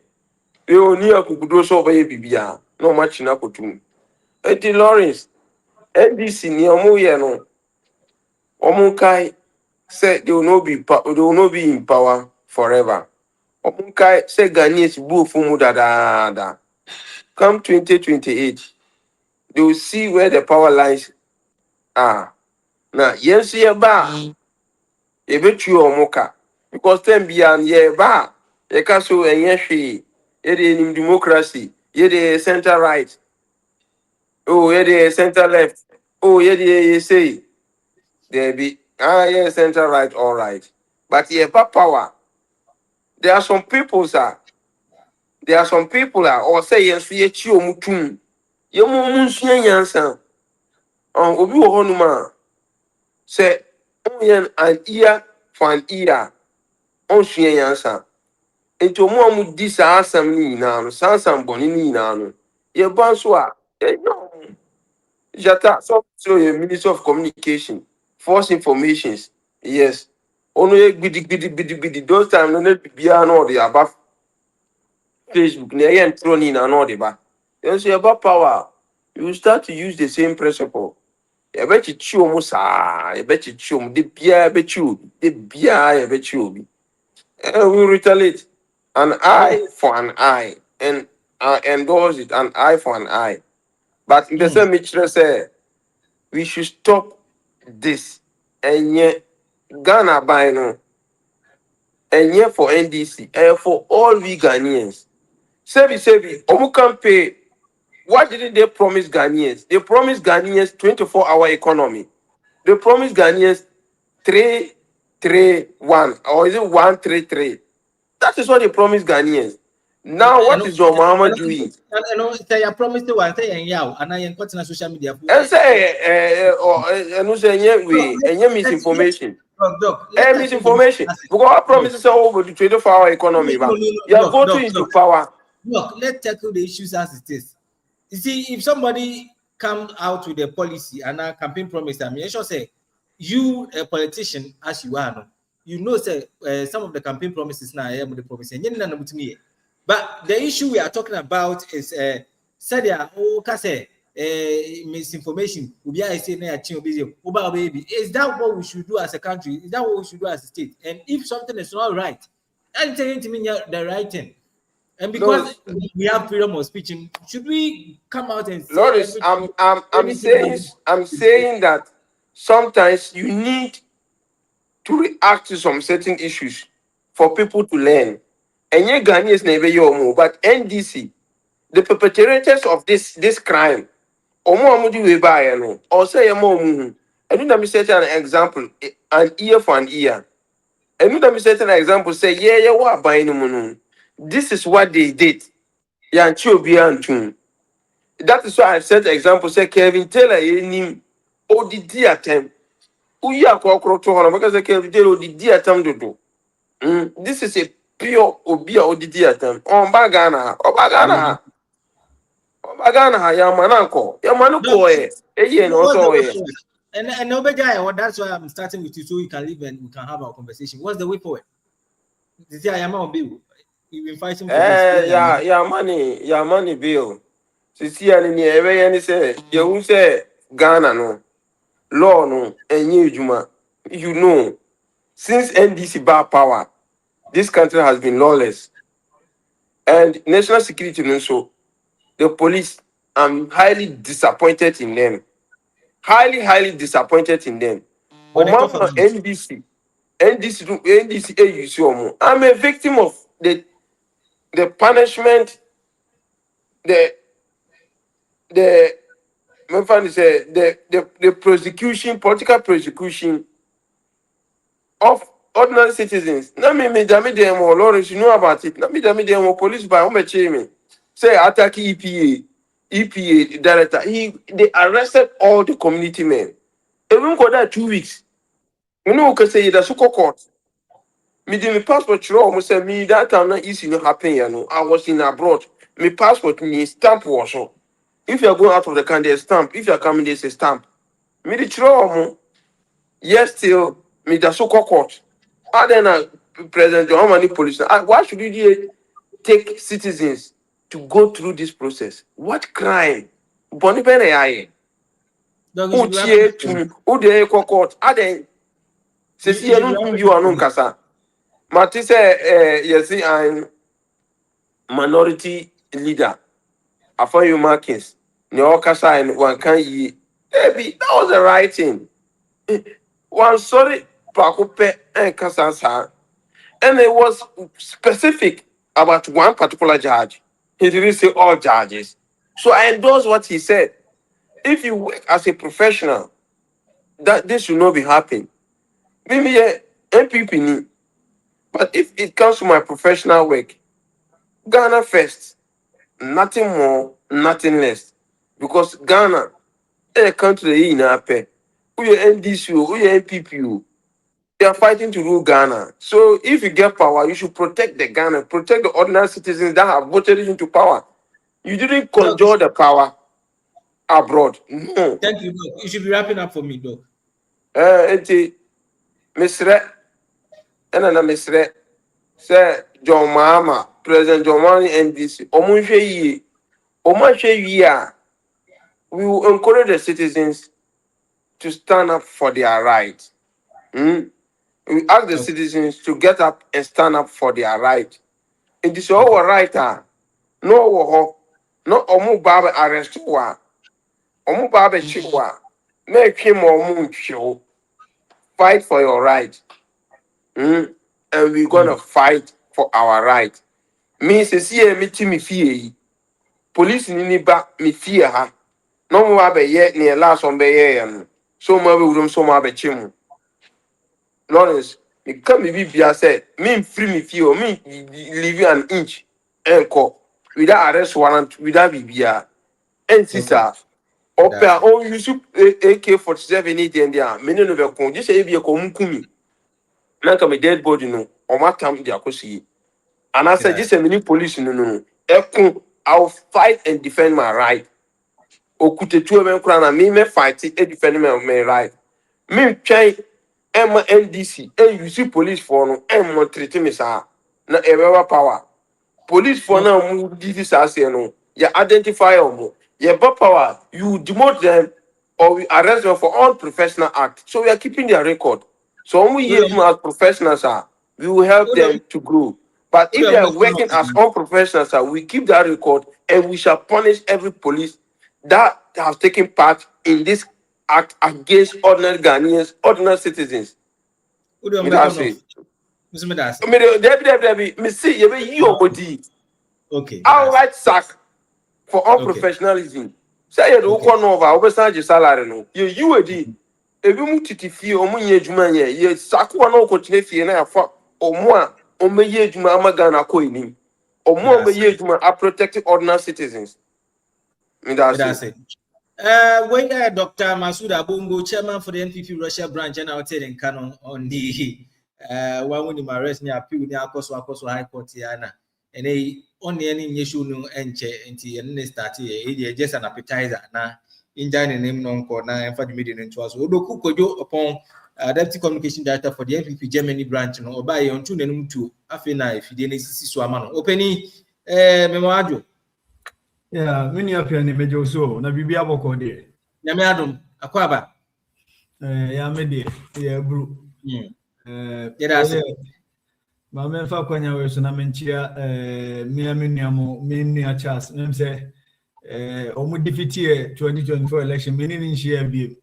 G: We oni akukudo so obaye bibia no match na kotum. Eti Lawrence NDC ni omo ye no. Omo kai say they will not be in power forever. Omo kai say Ghanaians bu fumu da. Come 2028, they will see where the power lines are. Now, yes, ye ba, ye bet you or mocha. Because then beyond ye ba, ye castle and yeshi, ye in democracy, ye the center right, oh, ye the center left, oh, ye say. There be yeah, central right, all right. But yeah, but power. There are some people, sir. There are some people or say yes, ye chio mutum. Ye mo munsuya yansan. Obi wo honuma. Say onyen an ear for an ear. On suya yansan. Into mo mu di sa asam ni nyina no, sa asam boni ni nyina no. Ye ban so a, no. Jata, so ye Minister of Communication, False Informations. Yes. Only bidi. Those time no need be no the above Facebook. Ne yen thrown in and all the back. You say about power. You start to use the same principle. You bet you chew musa. You bet you chew. The bia bet you. The bia you bet you. And we retaliate. An eye for an eye. And endorse it. An eye for an eye. But in the same Mitchell say we should stop this. And yet Ghana by no. And yet for NDC and for all we Ghanaians. Sebi, Omu can pay. What did they promise Ghanaians? They promised Ghanaians 24-hour economy. They promised Ghanaians 331 or is it 133? That is what they promised Ghanaians. Now, what is John Mahama doing?
C: I promised you one thing, and I am putting on social media.
G: And say, misinformation. Misinformation. Because our promises are over the 24-hour economy. You are voting into power.
C: Look, let's tackle the issues as it is. You see, if somebody comes out with a policy and a campaign promise, I mean, I should say, you, a politician, as you are, no, you know, say some of the campaign promises now I am the promise. But the issue we are talking about is misinformation. Is that what we should do as a country? Is that what we should do as a state? And if something is not right, I'm telling to me the right thing. And because we have freedom of speech, should we come out and say?
G: Loris, I'm saying that sometimes you need to react to some certain issues for people to learn. And you Ghanaians never more, but NDC, the perpetrators of this crime, or say and let me set an example, an ear for an ear. And let me set an example, say, yeah, what buying this is what they did. Yeah, that is why I set the example, say Kevin Taylor in ODD attempt. Who ya to because Kevin Taylor ODD attempt to do. This is a pure ODD attempt. On Bagana, Yamanako,
C: and nobody, that's why I'm starting with you so you can live and we can have our conversation. What's the way forward? This I am on bill. You've been fighting for this.
G: Yeah, money bill. See, and say, you say Ghana no law no and you know, since NDC bar power, this country has been lawless. And national security also, the police, I'm highly disappointed in them. Highly disappointed in them. NDC, I'm a victim of the punishment, the prosecution, political prosecution of ordinary citizens. Let me them or Lawrence, you know about it. Let me them or police by me. Say attack EPA director. They arrested all the community men. Even got that 2 weeks. You know, can say that's so court. Me did my passport show almost say me that time not easy no happen, you know. I was in abroad. My passport me stamp was so. If you are going out of the country, a stamp. If you are coming, there's a stamp. Me the show yes, still me the so court. And then President John Mani police. Why should you take citizens to go through this process? What crime? Boni bene aye. Uchiye to ude court. Aden. Se you are no kasa. Mati say yes, I'm minority leader. I find you markings. No kasa and one can ye. Maybe that was the right thing. One sorry, Pakupe and Kasasa. And it was specific about one particular judge. He didn't say all judges. So I endorse what he said. If you work as a professional, that this should not be happening. Maybe NPP ni. But if it comes to my professional work, Ghana first, nothing more, nothing less. Because Ghana, a country in our pay. We are NDC, we are NPP. They are fighting to rule Ghana. So if you get power, you should protect the Ghana, protect the ordinary citizens that have voted into power. You didn't conjure the power abroad. No.
C: Thank you, Doc. You should be wrapping up for me, Doc.
G: Mr. Enana Mr. Sir John Mahama, President John Mahama NDC, we will encourage the citizens to stand up for their rights. We ask the citizens to get up and stand up for their right. It is our right. No, omu baba arrest wa, omu baba chiwa, make him or show. Fight for your right. And we're gonna fight for our right. Me say me team fear. Police ni ba me fear ha. No more be yet near last one be here. So my room so my be chim. Lawrence, me come me be said, me free me fear, me leave you an inch and call without arrest warrant, without BBA. And sister, opera on use AK-47 in there. Many of your con, just say be a comukumi. Like a dead body, no, or my time they are see. And I said, just a mini police, no. I'll fight and defend my right. Okute 2 men crown me fight it and defend my right. Me try Emma NDC and you see police for no and treat me sir. Na ever power. Police for now move this as no. You identify them. You power. You demote them or we arrest them for unprofessional act. So we are keeping their record. So when we use them as professionals, we will help them to grow. But if they are working as unprofessionals, we keep that record and we shall punish every police that has taken part in this act against ordinary Ghanaians, ordinary citizens. Okay. Outright sack for unprofessionalism. Say you don't come over, overstand your salary no. You would if you move to TV or money juma ye sack one no continue fee na for or more or me ye juma amagana ko ini or more me ye juma are protecting ordinary citizens. That's it.
C: When Dr. Masood Abungo, chairman for the NPP Russia branch, and out in Canon on the one when you arrest me, appeal near Akoso High Court, Yana, and they only any issue no enche and they started just an appetizer now. In China name non corner and for the meeting into us. Odo Kukojo upon Deputy Communication Director for the NPP Germany branch, no, by on 2 and 2. Afina, if you didn't see Swamano. Opening Memoajo.
H: Yeah, many of you in the so na bibi aboko de.
C: Nyame adom akwaba.
H: Ya me de, ya bru.
C: Yedase.
H: Ma me fa kwanya we so na menchia me nuamo me nua Charles. Me say omu defeat 2024 election me ni share bi.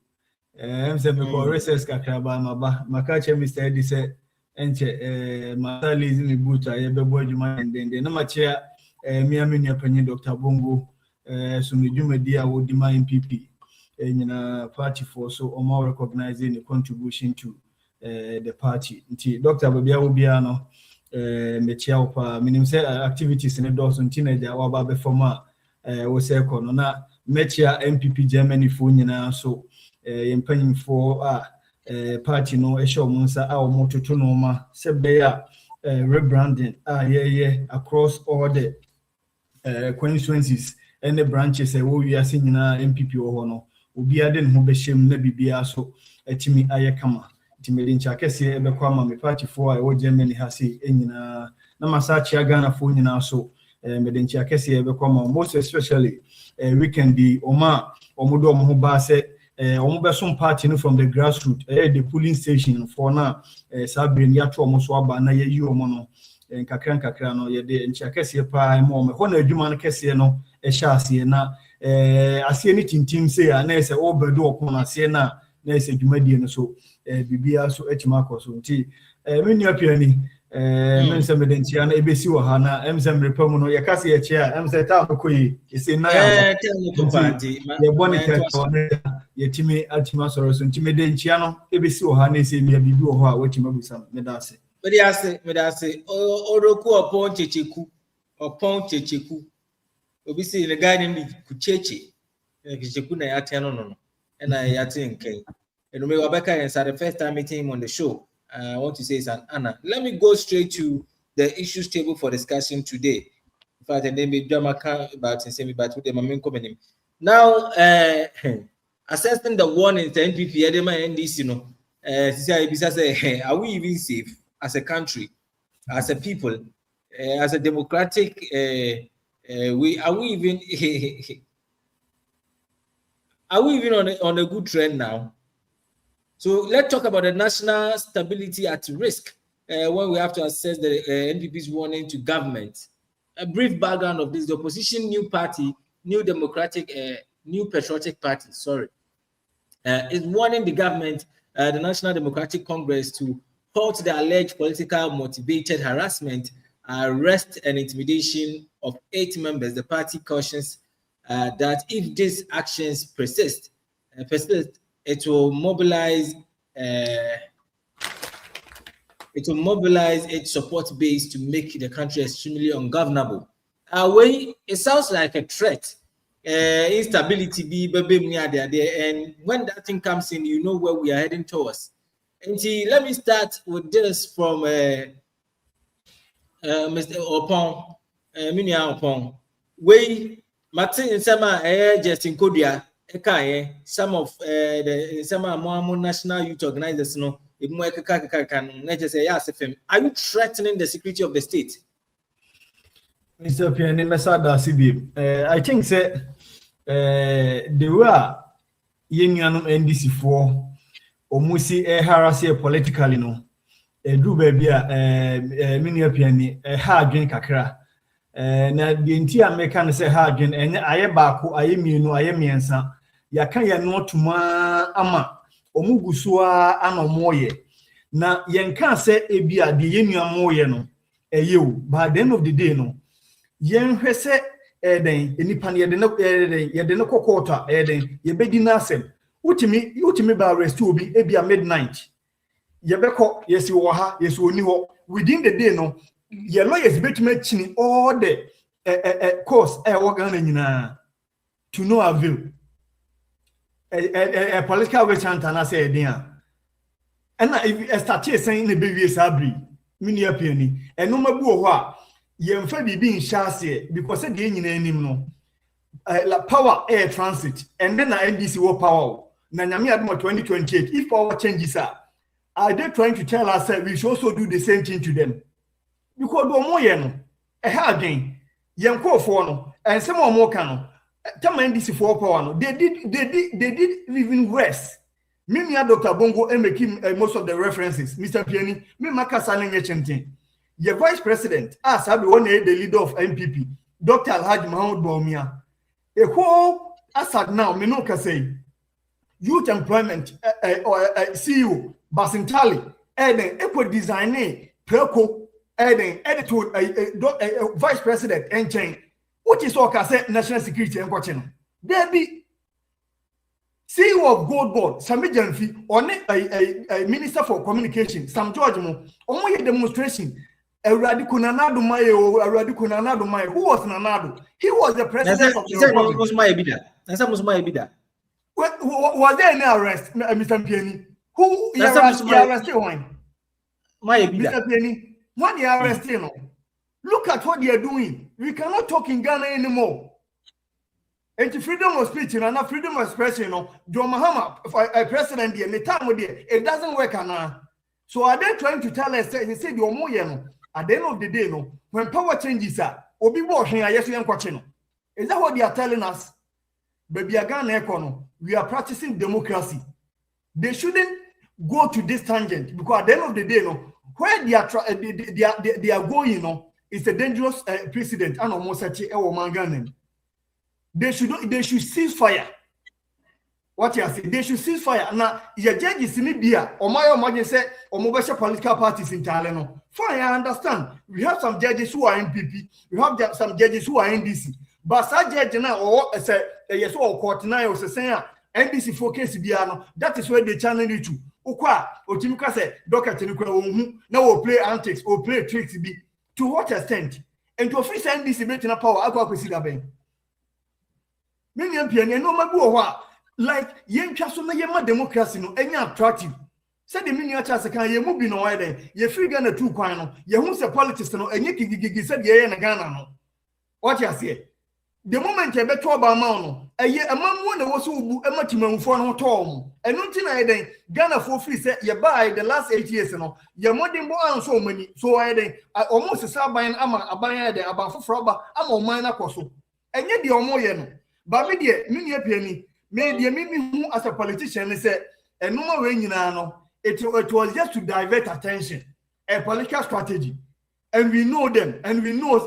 H: Em say me ko recess kakra ba maba. Maka che Mr. Eddie say enche ma lazy me buta ye bebo adwuma ndende na ma chia Miami Panyi Dr. Bongo, Sumidjumedia would demand NPP in a party for so or more recognizing the contribution to the party. Dr. Babia Ubiano, Mechiapa, meaning activities in the Dawson teenager, or Babe Former was a corona, Mechia NPP Germany Funina, so impending for party no a show monster our motor to Noma, Sebea rebranding, across all the constituencies and the branches we are seeing NPP or no ubi aden who be shame na bibia so etimi ayekama timedin chakese ebe kwama me party for I Germany hasi enyina na masachi Ghana for nyina so medin chakese ebe kwama most especially weekend di oma omodo omo ba se omo be some party no from the grassroots the polling station for now sabin ya to omo so aba na ye yi omo no kakra no ye de nchakese pa mo me ho na adwuma no kese no ehya na ase ni tintim se ya na ese obedo opon ase na ese adwumadie no so bibia so etima akoso nti me nua piani me nse me dentia na ebesi wo ha na emse mrepam no ye kase ye chia emse ta akoyi ese na ya ye boni yetime atima soro so ntime de nchia no ebesi o ha na ese bia bibi o ho a wetima busam medase
C: oroku opon checheku obi say the guy named kucheche checheku na yate no na yate nken and me wabeka is the first time meeting him on the show. I want to say it's an honor. Let me go straight to the issues table for discussion today. In fact, and then we drama about and say about with the main comment. Now, assessing the warnings the NPP, NDC, say, are we even safe as a country, as a people, as a democratic? Are we even on a good trend now? So let's talk about the national stability at risk when we have to assess the NPP's warning to government. A brief background of this: the opposition new party, New Patriotic Party, is warning the government, the National Democratic Congress, to halt the alleged political motivated harassment, arrest, and intimidation of 8 members. The party cautions that if these actions persist, it will mobilize its support base to make the country extremely ungovernable. It sounds like a threat. Instability be near there, and when that thing comes in, you know where we are heading towards. And let me start with this from Mr. Opon, Minia Opon. Martin Sama Justin Kodia. Some of the national youth organizers, are you threatening the security of the state?
H: Mr. Piani Mesada CB, I think they were young NDC for Omusi harassing politically, no, do baby mini piani hard drink kakra. Na the entire American say hard drink and I baku I miensa. Yaka ya no tuma ama omugusua ano moye na yenka se ebia de yenua moye no eyew by the end of the day no yenhwe se eden enipa ne yede no kokota eden yebedi na asem utimi ba arrest obi ebia midnight yebeko yesi wo ha yesi oni ho within the day no ye lawyers betime chini all the course wo Ghana nyina to no avail. A political way chantana say dia and if start saying the baby sabri mini penny and no mabu ho a yemfa bibi nhyase because the nyina anim no la power air transit and then NDC wo power na nyame admo 2028 if power changes are they trying to tell us that we should also do the same thing to them because do moye no ha again yenko fo no and some more can NDC for power, they did even worse. Me Dr. Bongo and making most of the references. Mr. Piani, me Makasane Yechente. Your vice president, as I be one the leader of NPP, Dr. Alhaji Mahmoud Baumia. A whole Assad now, me no can say youth employment CEO Basintali, Eden Eco Designer, Preco, Eden editor vice president Enchain. What is all say national security and watching? There be CEO of Gold Board, Sami Janfi, or a minister for communication, Sam George Mo, only a demonstration. A radical Nanado Mayo, a radical Nanado Mayo. Who was Nanado? He was the president of the Republic. Was there any arrest, Mr. Piani? Who arrested one? Mr. Piani, what they arrested? Look at what they are doing. We cannot talk in Ghana anymore. And the freedom of speech and not freedom of expression, John Mahama, a president, the time with it doesn't work. So are they trying to tell us? They say you're more at the end of the day, when power changes, Obi washing, yes, we are watching. Is that what they are telling us? Baby, we are practicing democracy. They shouldn't go to this tangent because at the end of the day, where they are going, it's a dangerous precedent. And almost they should cease fire. What you are saying? They should cease fire. Now, your judges in India, or my imagine say, or mobile political parties in Thailand. Fine, I understand. We have some judges who are NPP. We have some judges who are NDC. But such judge now, or say yes, or court now, or say NDC focus biano. That is where they channel you to. Ukwa otimika say docket ni kwa wonhu na wo play antics or play tricks be to what extent? And to office NDC bet na power akwa kwesi da ben. Many MPN no mabu wa like yen twa so na yema democracy no enya attractive. Said the mini chance kan ye mu bi no why then ye free Ghana two kwan no ye hu say politics no enye gigigi said ye na Ghana no. What you say? The moment you beto ba ma no eye amamwo na wo so ubu ematimanfo no to mo eno nti na eden Ghana for free say ye buy the last 8 years no ye modern bo anso mani so eden almost saban ama aban eden aban foforo ba ama oman na koso enye de omo ye no ba me de me nia piani me de me hu as a politician say eno ma we nyina no it was just to divert attention, a political strategy, and we know them and we know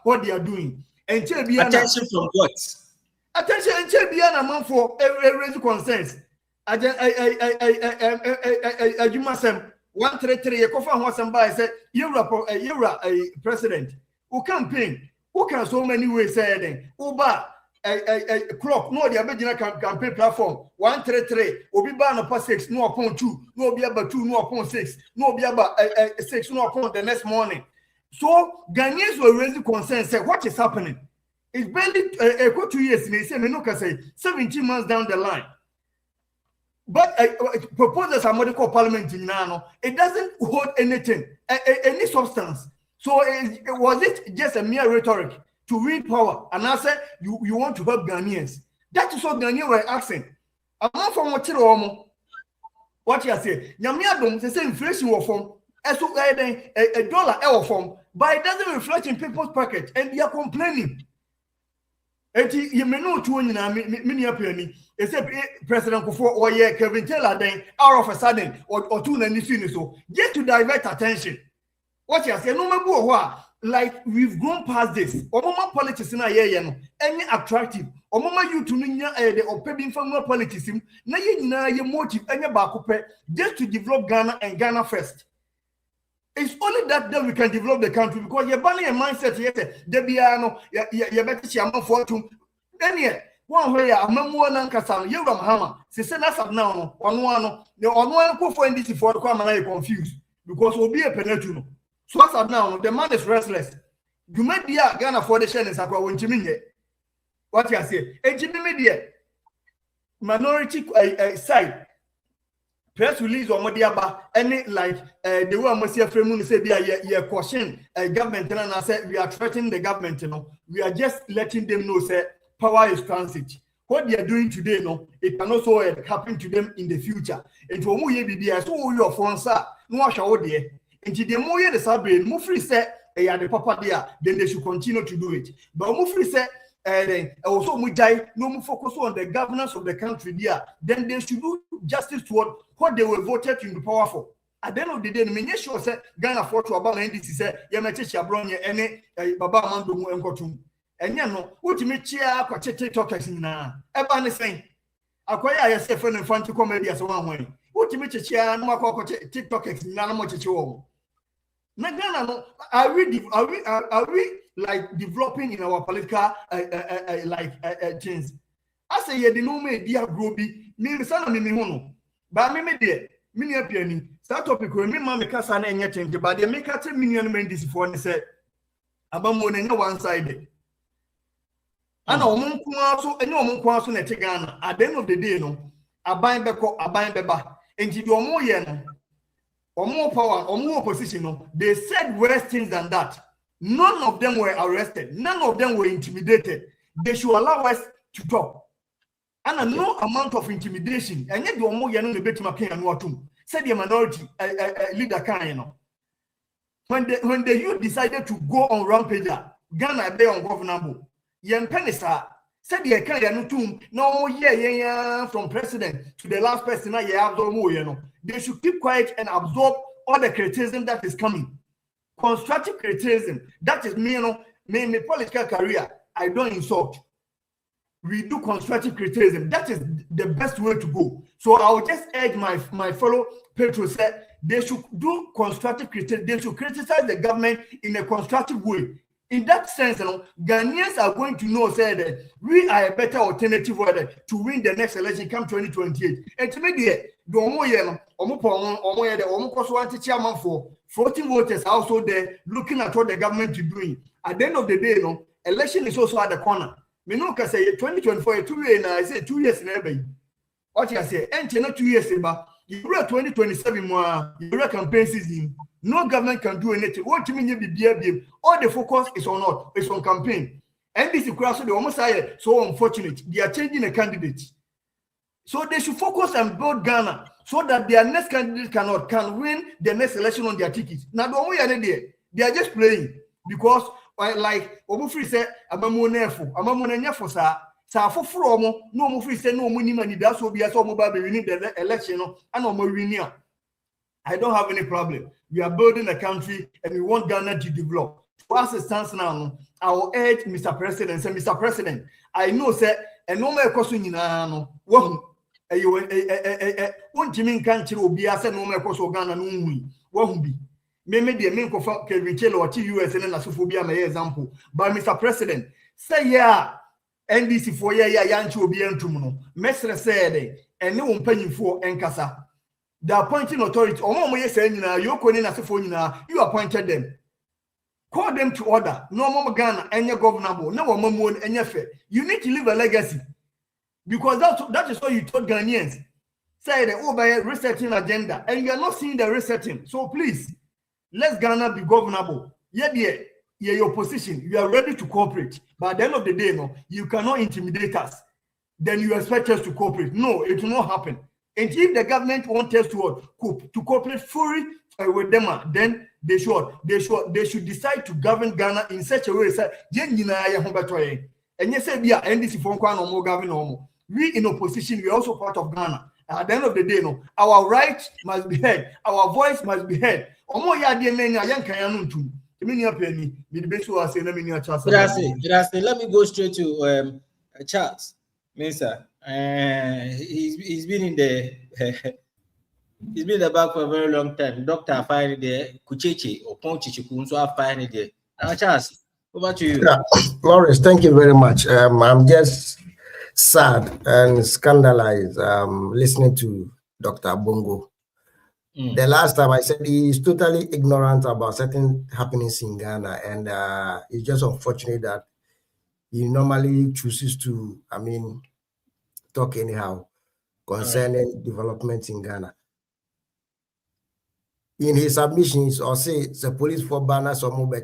H: what they are doing.
C: Attention from what?
H: Attention and Chebiana man for raise concerns. You must have 133 a coffin was somebody said you're a president who campaign who can so many ways say Uba a clock no the original campaign platform 133 obi ba no past 6 no upon 2 no obi about 2 no upon 6 no obi about 6 no upon the next morning. So Ghanaians were raising concerns say what is happening. It's barely 2 years they say me no can say 17 months down the line. But proposals are medical parliament in Nano, it doesn't hold anything, any substance. So was it just a mere rhetoric to win power? And I said, you want to help Ghanaians. That is what Ghanaians were asking. I'm not from what you say. Nyamiadum, they say inflation will form, a dollar ever form, but it doesn't reflect in people's pocket, and they are complaining. And you may know to many appearing. Except President Kufuor or Kevin Taylor, then out of a sudden or two and so just to divert attention. What you say, no matter like we've gone past this. Omama politics in a year, any attractive. Omama you to ninya or paying for more politics. Na ye motive any bakupe just to develop Ghana and Ghana first. It's only that we can develop the country because you're banning a mindset. Yes, Debiano, you better see a fortune. Then one way a memoir Nankasan, you ram hammer. Say that's now on one go for NDC for the come and I confused because we'll be a penetuno. So as now the man is restless. You might be a Ghana for the channels aqua when Jimmy. What you say? A Jimmy media minority side. Press release or Modiaba, any like the one Monsieur Fremun said, yeah, question government, and I said, we are threatening the government, you know, we are just letting them know, say, power is transit. What they are doing today, no, it can also happen to them in the future. And to whom you be so your phone, sir, no, shall there. And to the more the Sabre, Mufri said, the papa there, then they should continue to do it. But Mufri said, also Mujai, no more focus on the governance of the country there, then they should do justice toward what they were voted in the power for. At the end of the day, the sure said Ghana fought to about NDC said, Yamachi Abronia, any Baba Mandu and Kotum. And you know, what you make here, TikTokers in now. Ever saying, acquire yourself and fun to comedy as one way. What you make here, no more TikTokers in Nanamochi. Are we like developing in our political things? I say, you know, me, dear Groby, me, son, me, no. But me, dear, me, appearing. Start topic when me, mamma, Cassan, and yet, but they make a 10 million men this for and said, about more than one side. And a woman also, and no one quasi at Ghana. At the end of the day, no, a bind back, a bind back, and you do more yen. Or more power, or more opposition, no, they said worse things than that. None of them were arrested. None of them were intimidated. They should allow us to talk. And no amount of intimidation. And yet, the more you know the better McCain and Watum said the minority leader can, you know. When the youth decided to go on rampage, Ghana be on governor. Young Penisa said the Canadian tomb no more year from president to the last person I have no more, you know. They should keep quiet and absorb all the criticism that is coming. Constructive criticism, that is me, you know, my political career, I don't insult. We do constructive criticism. That is the best way to go. So I will just urge my fellow patrons that they should do constructive criticism. They should criticize the government in a constructive way.
I: In that sense, Ghanaians are going to know say that we are a better alternative to win the next election come 2028. And to me, the chairman for 14 voters are also there looking at what the government is doing. At the end of the day, election is also at the corner. Me no can say 2024, 2 years, I say 2 years in every. What you say? And 2 years, but you 2027 more, you campaign season. No government can do anything. What you mean you be all the focus is on what? It's on campaign. NDC cross they almost say so unfortunate. They are changing a candidate. So they should focus and build Ghana so that their next candidate can win the next election on their ticket. Now the only idea they are just playing because like Obufri said, Amamu sa for no mo free say no money money that's what be as mobile winning the election and no winning. I don't have any problem. We are building a country and we want Ghana to develop. For us, it stands now. I will urge Mr. President, say, Mr. President, I know, sir, and no more question in one Jimmy country will be as a no more question Ghana no won't be. Maybe the main confirm Kelvin Chelo or TUS and Asuphobia may example. But Mr. President, say yeah, NDC for Yanchi will be entumuno. Mestre said, and no one paying for Enkasa. The appointing authority, you appointed them. Call them to order. No more Ghana, any governable, no more any fair. You need to leave a legacy. Because that is what you told Ghanaians. Say the over resetting agenda, and you are not seeing the resetting. So please, let Ghana be governable. Yeah, your position, you are ready to cooperate. But at the end of the day, no, you cannot intimidate us. Then you expect us to cooperate. No, it will not happen. And if the government wants us to cooperate fully with them, then they should decide to govern Ghana in such a way that and you say we are NDC for no govern. We in opposition, we are also part of Ghana. At the end of the day, no, our rights must be heard, our voice must be heard. Let
C: me go straight to Charles. Minister, he's been in the he's been in the back for a very long time. Doctor find the Kuchechi or Ponchichikun, so I find it there. Now, Charles, over to you.
F: Yeah, Lawrence, thank you very much. I'm just sad and scandalized listening to Dr. Bongo. The last time I said he's totally ignorant about certain happenings in Ghana, and it's just unfortunate that he normally chooses to, talk anyhow concerning development in Ghana. In his submissions, or say the police for banners or mobile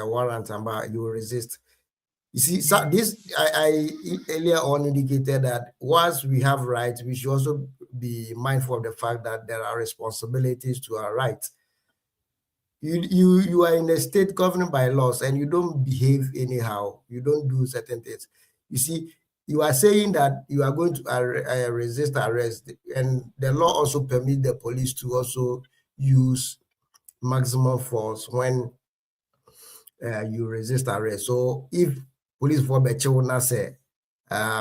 F: warrant and you will resist. You see, so this I earlier on indicated that once we have rights, we should also be mindful of the fact that there are responsibilities to our rights. You are in a state governed by laws and you don't behave anyhow. You don't do certain things. You see, you are saying that you are going to resist arrest, and the law also permits the police to also use maximum force when you resist arrest. So if police for Bechona say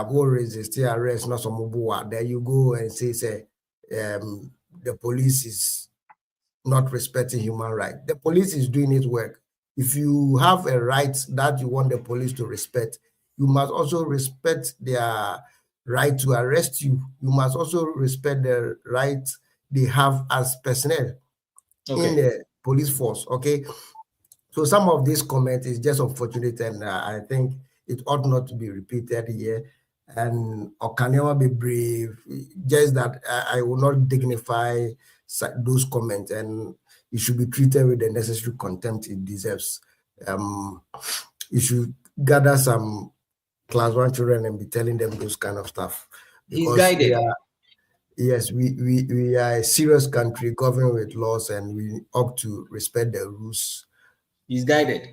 F: will resist arrest, not some there you go and say the police is not respecting human rights. The police is doing its work. If you have a right that you want the police to respect, you must also respect their right to arrest you. You must also respect the right they have as personnel in the police force. Okay. So some of this comment is just unfortunate, and I think it ought not to be repeated here. And or can never be brave. Just that I will not dignify those comments, and it should be treated with the necessary contempt it deserves. You should gather some class 1 children and be telling them those kind of stuff.
C: He's guided.
F: Yes, we are a serious country governed with laws, and we ought to respect the rules.
C: He's guided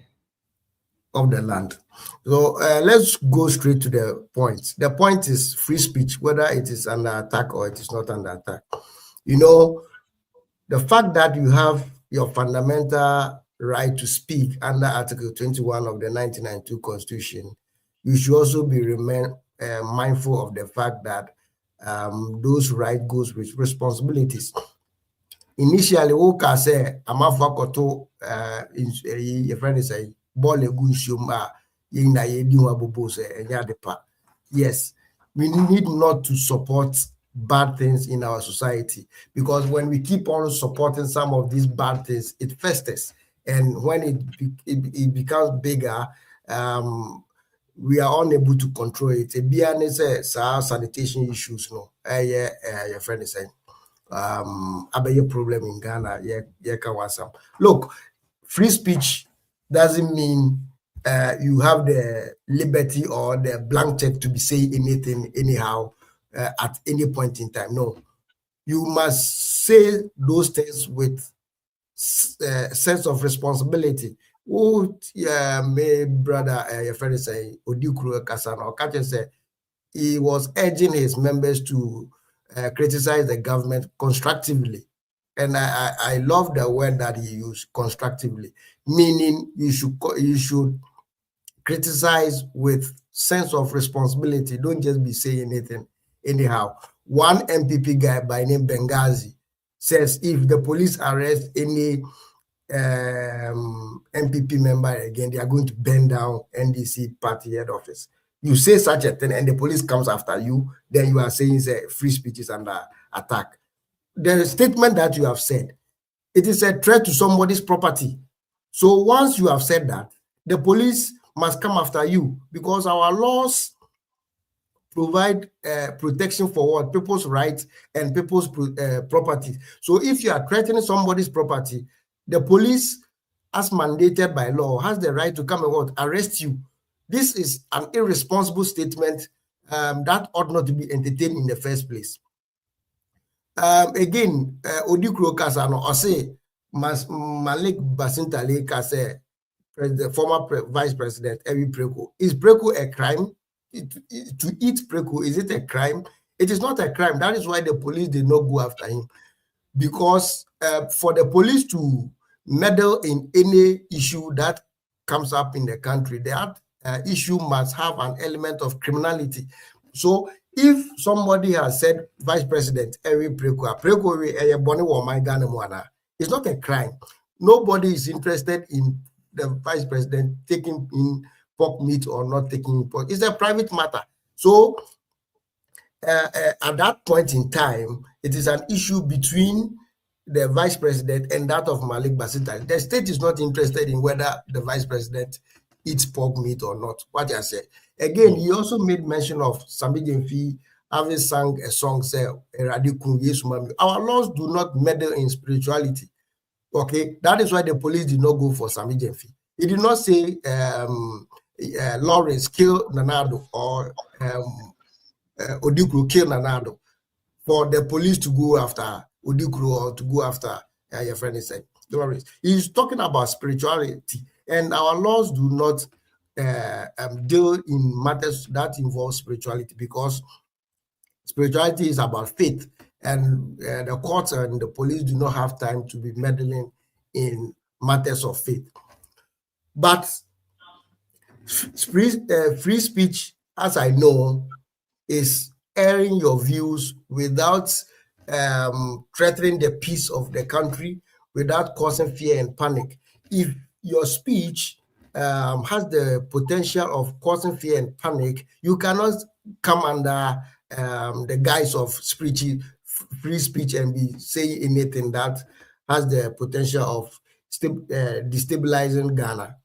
F: of the land. So let's go straight to the point. The point is free speech, whether it is under attack or it is not under attack. You know, the fact that you have your fundamental right to speak under Article 21 of the 1992 Constitution, you should also be mindful of the fact that those rights goes with responsibilities. initially woka say amafo akoto your friend is say ball egu nsiom yin na ye di wa bobo say enya depa. Yes, we need not to support bad things in our society, because when we keep on supporting some of these bad things, it festers, and when it becomes bigger, we are unable to control it. Sanitation issues, no. Your friend is saying, a problem in Ghana. Look, free speech doesn't mean you have the liberty or the blank check to be saying anything anyhow at any point in time. No, you must say those things with sense of responsibility. Oh, yeah, my brother, your friend say, Odikuru Kasano, or Kache say, he was urging his members to criticize the government constructively. And I love the word that he used, constructively, meaning you should criticize with sense of responsibility. Don't just be saying anything anyhow. One NPP guy by name Benghazi says if the police arrest any NPP member again, they are going to burn down NDC party head office. You say such a thing and the police comes after you, then you are saying free speech is under attack. The statement that you have said, it is a threat to somebody's property. So once you have said that, the police must come after you, because our laws provide protection for what? People's rights and people's property. So if you are threatening somebody's property, the police, as mandated by law, has the right to come and what? Arrest you. This is an irresponsible statement that ought not to be entertained in the first place. Again, Odikuru Kasano, or say Malik Basintale Kase, the former Vice President Ewi Preko. Is Preko a crime? To eat Preko, is it a crime? It is not a crime. That is why the police did not go after him. Because for the police to meddle in any issue that comes up in the country, that issue must have an element of criminality. So if somebody has said Vice President Ewi Preko, it's not a crime. Nobody is interested in the Vice President taking in pork meat or not taking pork. It's a private matter. So at that point in time, it is an issue between the Vice President and that of Malik Basintale. The state is not interested in whether the Vice President eats pork meat or not. What I said. Again, he also made mention of Sambi Jemfi having sung a song, say, our laws do not meddle in spirituality. Okay, that is why the police did not go for Sambi Jemfi. He did not say Lawrence kill Nanado or Odikuru kill Nanado for the police to go after Odikuru or to go after your friend is saying Lawrence. He's talking about spirituality, and our laws do not deal in matters that involve spirituality, because spirituality is about faith, and the courts and the police do not have time to be meddling in matters of faith. But free speech, as I know, is airing your views without threatening the peace of the country, without causing fear and panic. If your speech has the potential of causing fear and panic, you cannot come under the guise of free speech and be saying anything that has the potential of destabilizing Ghana.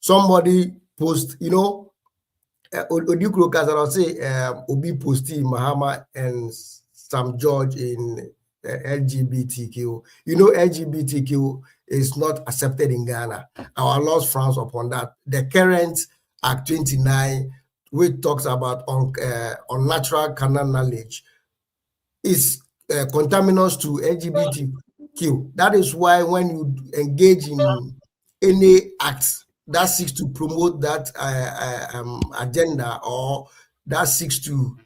F: Somebody post, Odikuru Kasano say Obi posting Mahama and Sam George in LGBTQ. LGBTQ is not accepted in Ghana. Our laws frowns upon that. The current Act 29, which talks about unnatural carnal knowledge, is contaminous to LGBTQ. That is why when you engage in any act that seeks to promote that agenda, or that seeks to,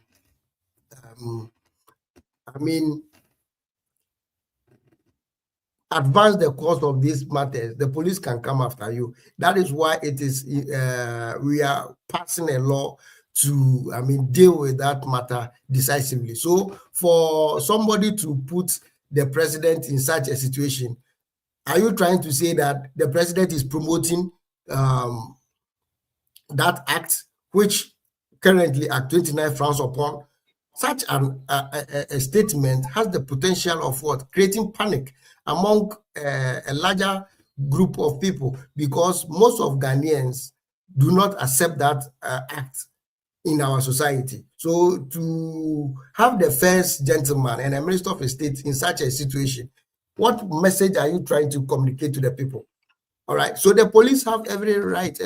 F: advance the cause of these matters, the police can come after you. That is why it is we are passing a law to deal with that matter decisively. So for somebody to put the president in such a situation, are you trying to say that the president is promoting that act, which currently Act 29 frowns upon? Such a statement has the potential of what? Creating panic among a larger group of people, because most of Ghanaians do not accept that act in our society. So to have the first gentleman and a minister of state in such a situation, what message are you trying to communicate to the people? All right. So the police have every right.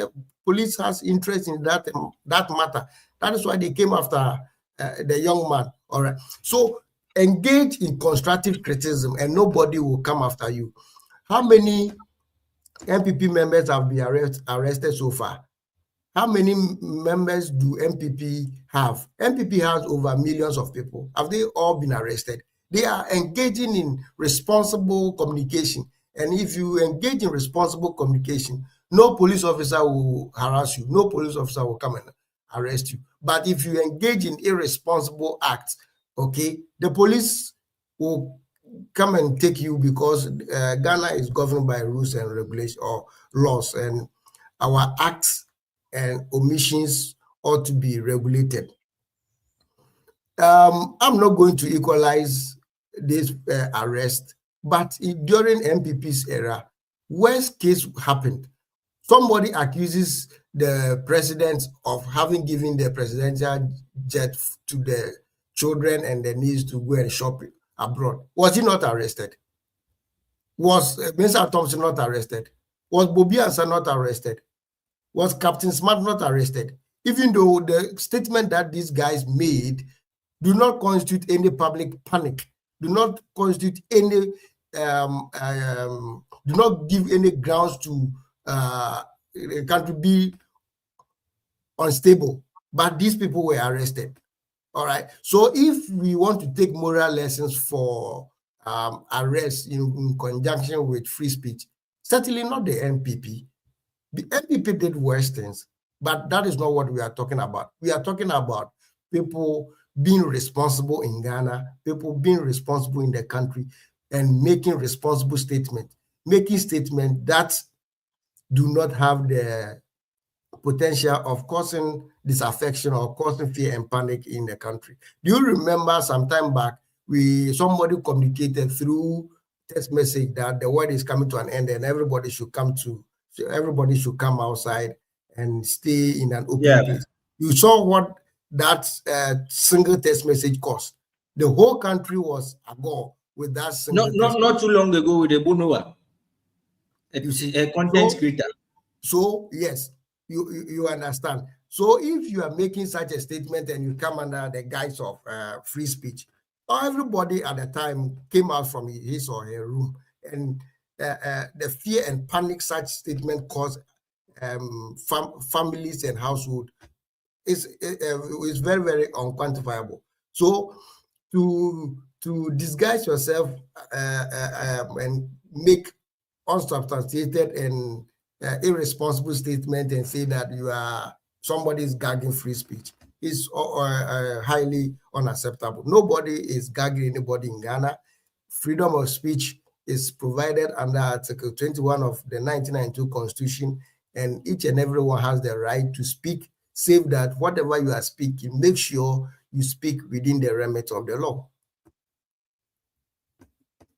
F: Police has interest in that matter. That is why they came after the young man. All right. So engage in constructive criticism and nobody will come after you. How many NPP members have been arrested so far? How many members do NPP have? NPP has over millions of people. Have they all been arrested? They are engaging in responsible communication. And if you engage in responsible communication, no police officer will harass you. No police officer will come and arrest you. But if you engage in irresponsible acts, okay, the police will come and take you, because Ghana is governed by rules and regulations or laws, and our acts and omissions ought to be regulated. I'm not going to equalize this arrest, but during MPP's era, worst case happened. Somebody accuses the president of having given the presidential jet to the children and the niece to go and shop abroad. Was he not arrested? Was Mr. Thompson not arrested? Was Bobby Ansa not arrested? Was Captain Smart not arrested? Even though the statement that these guys made do not constitute any public panic, do not constitute any, do not give any grounds to the country be unstable, but these people were arrested. All right. So if we want to take moral lessons for arrest in conjunction with free speech, certainly not the NPP. The NPP did worse things, but that is not what we are talking about. We are talking about people being responsible in Ghana, people being responsible in the country, and making responsible statements, making statements that do not have the potential of causing disaffection or causing fear and panic in the country. Do you remember some time back, somebody communicated through text message that the world is coming to an end and everybody should come outside and stay in an open place? You saw what that single text message cost. The whole country was agog with that single
C: not too long ago with the Bonoa, a content creator.
F: So yes, you understand. So if you are making such a statement and you come under the guise of free speech, everybody at the time came out from his or her room, and the fear and panic such statement caused families and household is very, very unquantifiable. So to disguise yourself and make unsubstantiated and irresponsible statement and say that somebody is gagging free speech is highly unacceptable. Nobody is gagging anybody in Ghana. Freedom of speech is provided under Article 21 of the 1992 Constitution, and each and everyone has the right to speak, save that whatever you are speaking, make sure you speak within the remit of the law.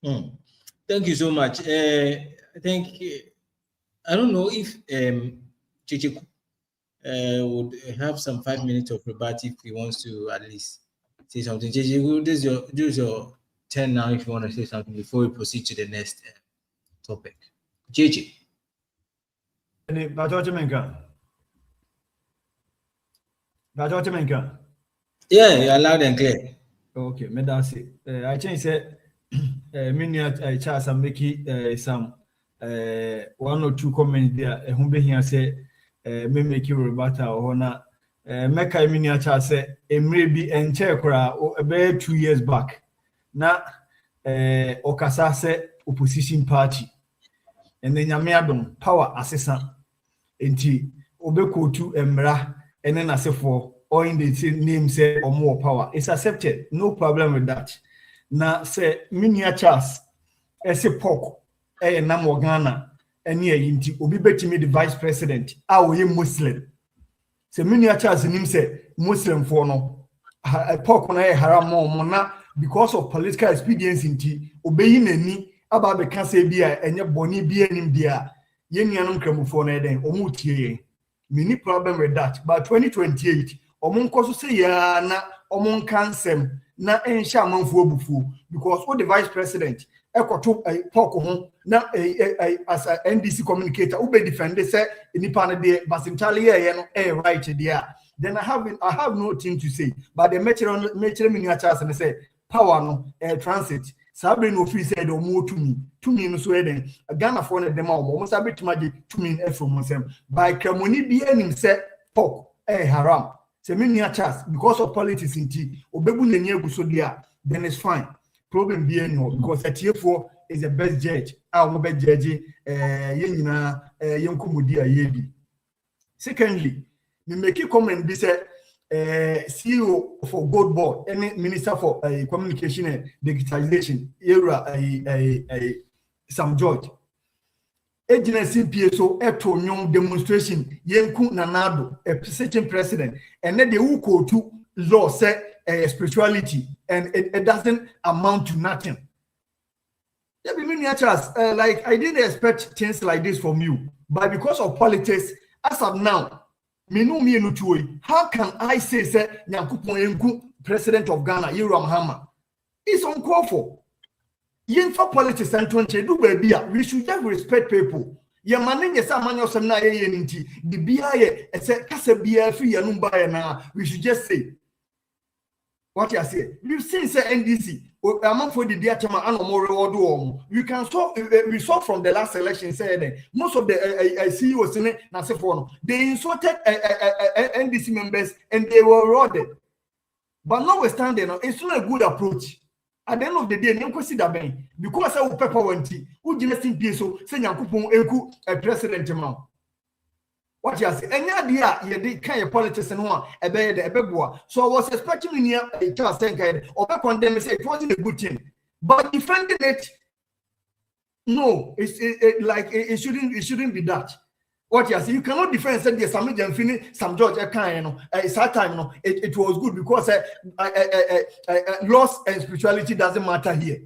C: Thank you so much. I don't know if Chichi would have some 5 minutes of rebuttal if he wants to at least say something. Chichi, this is your turn now if you want to say something before we proceed to the next topic. Chichi. Yeah, you're loud and clear.
H: Okay, Medasi. I change it. Many Charles and Mickey some 1 or 2 comments there. Whom be here say me make you rebuttal or not. Mecca miniature say it may be and checkra about 2 years back. Na Okasa say opposition party. And then Yamiadon power assistant. Enti obeko to emra and then I say for or in the name say or more power. It's accepted, no problem with that.
I: na se minia Charles ese pok nam Ghana ene yinti obi betimi the vice president a oye Muslim se minia Charles nim se Muslim for no pok na haram mo na because of political expedience inti obeyi nani aba be ka se bia enye boni bia nim bia yenuanom kramufo na eden omutie mini problem with that but 2028 omunkoso se ya na omunkansem na ensha manfo obufu because what the vice president ekoto pok ho na as a NDC communicator ube defend say nipa na de basintale ye no right there then I have no thing to say but the metro mini chance and say power no transit sabre no free said o mo to me no so eden Ghana for na dem o sabe tumaje to me from them by kramoni bi anim say pok haram say mini chance because of politics inti obebu nani aguso dia then it's fine problem bi any because atiefo is the best judge our best judge yenyina yenkomodi ayebi. Secondly, me make a comment be say CEO for Gold Board and Minister for Communication and Digitalization era Sam George agency PSO eto nyom demonstration yenku nanado a sitting president and then they will go to law say spirituality and it doesn't amount to nothing. Yeah, like I didn't expect things like this from you, but because of politics, as of now, how can I say Nyankopon Enku, president of Ghana, Yero Mahama? It's uncalled for. For politics and do baby, we should just respect people. Your man is a man of some the BIA, and say, Casabia free and na. We should just say what you say. We've seen say NDC. Among for the diachama and more you can we saw from the last election said most of the CEOs in Nasefon they insulted NDC members and they were rewarded. But notwithstanding, it's not a good approach. At the end of the day, you consider ben because I will pepper wanti who Justin Pieso say Nyankopon Eku a president now. What you say? Any idea you did kind of politics and one a beboa. So I was expecting in here a Charles Tenkai or condemn say it wasn't a good thing. But defending it, no, it shouldn't be that. What you say? You cannot defend say there's some finish some judge it's that time it was good because loss and spirituality doesn't matter here.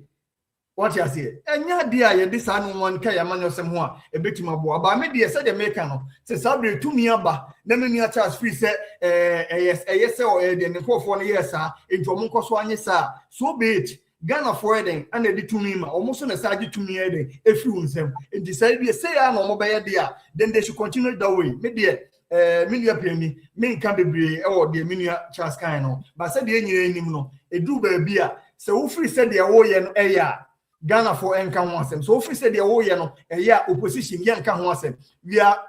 I: What you say? Enya dia ye this anu one ka ya manyo sem ho a ebetima bo aba me dia say the maker no say sabre tumi aba na me nia charge free say yes or the nkofo no yes a ento mo nkoso anye sa so be it Ghana for eden and the tumi ma almost na say tumi eden efi unsem enti say be say ya no mo be dia then they should continue that way me dia minia pemi me nka bebre e wo de minia charge kan no but say de nyina enim no edu ba bia say wo free say de wo ye no eya Ghana for enka ho asem. So if we say the whole year no opposition yanka ho asem. We are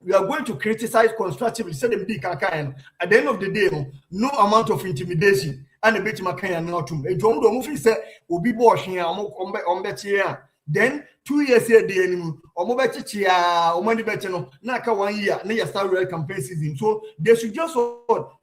I: going to criticize constructively. Say them big kaka. At the end of the day, no amount of intimidation and a bit makaya no tum. E drum do mo say obi bo hwe ombe chia. Then 2 years here the enemy omo be chia omo ni bete no na aka 1 year na ya start real campaign season. So they should just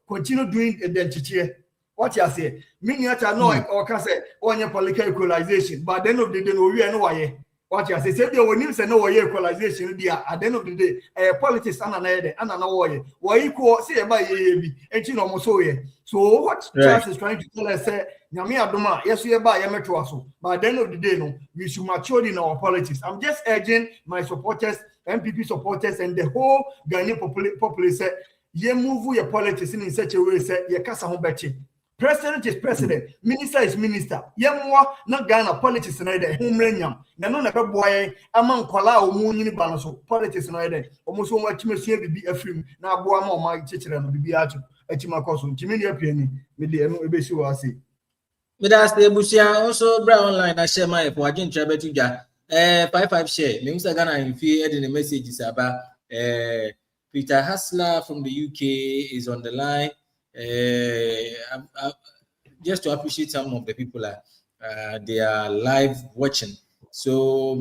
I: continue doing the chichie. What you say? Meaning that no or can say on your political equalization, but at the end of the day, no, we are no way. What you say? Say the one say no way equalization. At the end of the day, politics and another way. Why equal say about ye and you know so ye. So what Charles is trying to tell us say, Nyami Adoma, yes, we are by Yametroaso. But at the end of the day, no, we should mature in our politics. I'm just urging my supporters, NPP supporters, and the whole Ghanaian populace say, ye move your politics in such a way say ye kasa ho bechi. President is president, minister is minister. Yamwa na Ghana politics na ide humrenyam. Na no na be boy ama nkwala omu nyini ba no so politics na ide. Omo so mo atime bibi afrim na aboa ma o ma chechire no bibi atu. Atima koso ntimi ne apiani me de eno ebesi wa ase.
C: Me da stay busia also bra online na share my for agent trabetu ja 55 share. Me usa Ghana in fee edit the messages about Peter Hasler from the UK is on the line. Just to appreciate some of the people they are live watching. So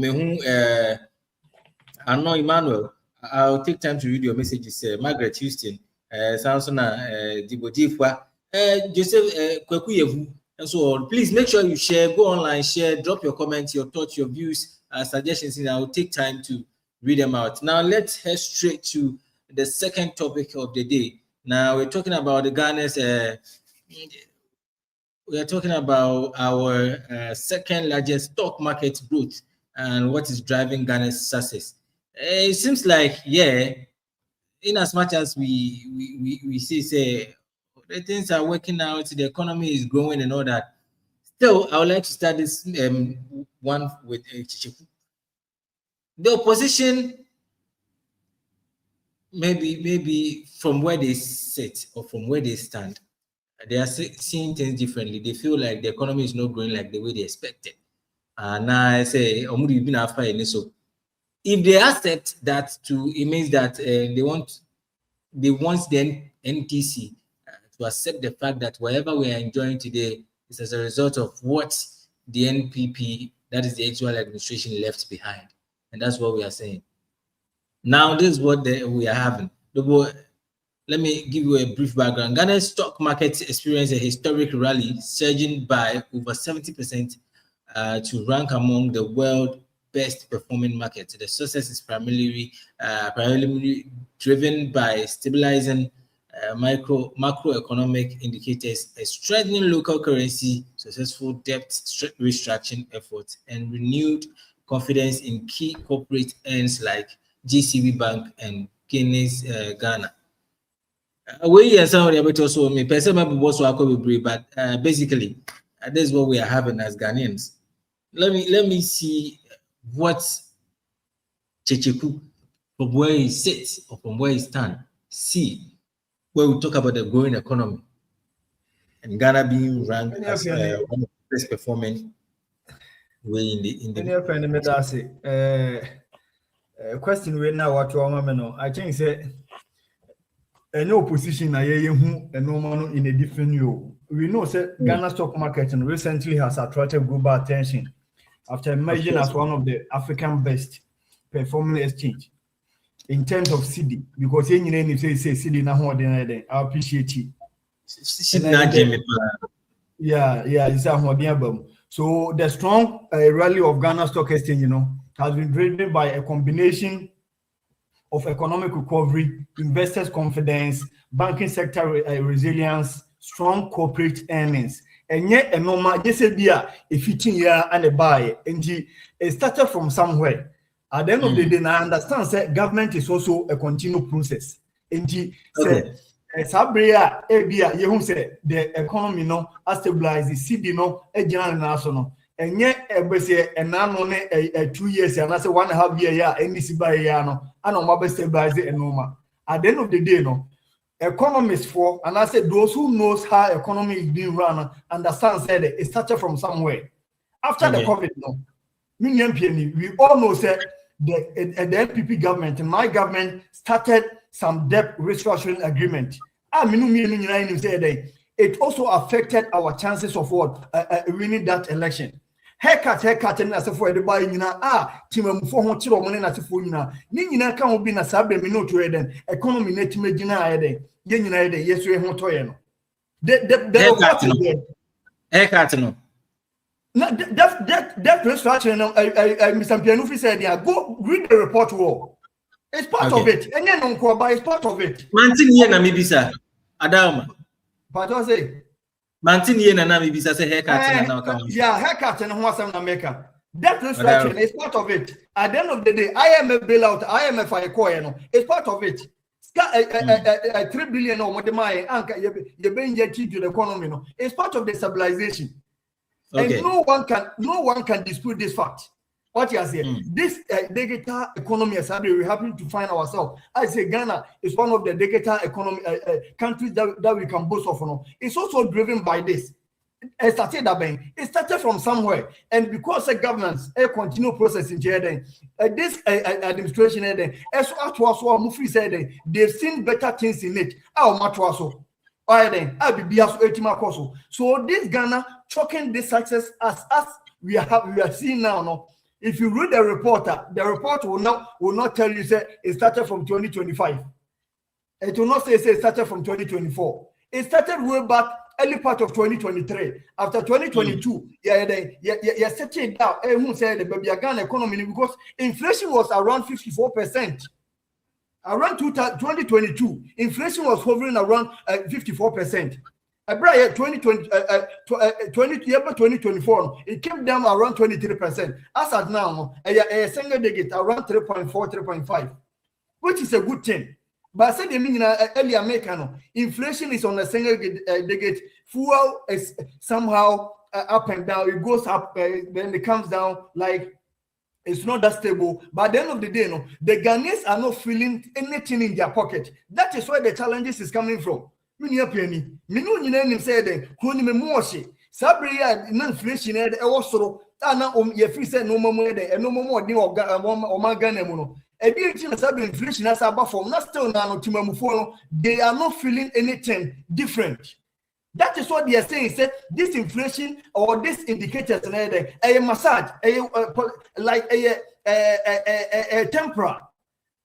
C: I know Emmanuel. I'll take time to read your messages. Margaret Houston, Sansona, Dibodifwa, Joseph Kwekuyevu, and so on. Please make sure you share, go online, share, drop your comments, your thoughts, your views, suggestions, and I will take time to read them out. Now let's head straight to the second topic of the day. Now we're talking about the Ghana's we are talking about our second largest stock market growth and what is driving Ghana's success. It seems like, yeah, in as much as we say the things are working out, the economy is growing and all that. Still, I would like to start this one with Chichiku. The opposition, maybe from where they sit or from where they stand, they are seeing things differently. They feel like the economy is not growing like the way they expected. And now I say, so if they accept that, it means that they want the NDC to accept the fact that whatever we are enjoying today is as a result of what the NPP, that is the actual administration, left behind. And that's what we are saying. Now, this is what we are having. Let me give you a brief background. Ghana's stock market experienced a historic rally, surging by over 70% to rank among the world's best performing markets. The success is primarily driven by stabilizing macroeconomic indicators, a strengthening local currency, successful debt restructuring efforts, and renewed confidence in key corporate ends like GCB Bank and Guinness Ghana. We and somebody able to also me person but basically this is what we are having as Ghanaians. Let me see what Chichiku, from where he sits or from where he stands, see where we talk about the growing economy and Ghana being ranked as one of the best performing way in the
H: question we now what I think say any opposition in a different view. We know that Ghana stock market recently has attracted global attention after emerging as one of the African best performing exchange in terms of CD, because any say CD na more than I appreciate it. Yeah, it's a more. So the strong rally of Ghana stock exchange, has been driven by a combination of economic recovery, investors' confidence, banking sector resilience, strong corporate earnings. And yet, a normal, just a 15-year and a buy, and it started from somewhere. At the end of the day, I understand that government is also a continual process. And Sabria, you say the economy has stabilized, the CD a general national. And yet, and now only 2 years, and I say 1.5 year, NDC by year, and on my stabilize it and normal. At the end of the day, economists for, and I said those who knows how economy is being run understand said it started from somewhere. After the COVID, we all know that the NPP government and my government started some debt restructuring agreement. It also affected our chances of winning that election. Haircut and as for the buy team for home children as a phone. Nina can't be a sabre minute to economy net major United, yes, we want to
C: haircut no.
I: That restructuring, Mr. Pianufi said, yeah, go read the report. It's part of it. And then on Koba is part of it.
C: Mantini na mibisa. Adama.
I: But I say,
C: Mantini na mibisa say haircut na
I: yeah, haircut and Wasam America. That restructuring is part of it. At the end of the day, IMF bailout, IMF it's part of it. 3 billion or more anchor you're being to the economy. It's part of the stabilization. Okay. And no one can dispute this fact. What you are saying, this digital economy is we're happy to find ourselves. I say Ghana is one of the digital economy countries that we can boast of. It's also driven by this. It started from somewhere, and because the governments continue processing this administration they've seen better things in it. So this Ghana choking this success as we are seeing now. If you read the report will not tell you say it started from 2025. It will not say it started from 2024. It started way back early part of 2023. After 2022, yeah, setting down. Who said the baby Ghana economy because inflation was around 54%. Around 2022, inflation was hovering around 54%. About 2024, it came down around 23%. As at now, a single digit around 3.4, 3.5, which is a good thing. But I said the meaning earlier, American inflation is on a single digit. Fuel is somehow up and down. It goes up, then it comes down. Like it's not that stable. But at the end of the day, the Ghanaians are not feeling anything in their pocket. That is where the challenges is coming from. Inflation as above from not still now they are not feeling anything different. That is what they are saying. Say this inflation or this indicators a massage, like a temporal.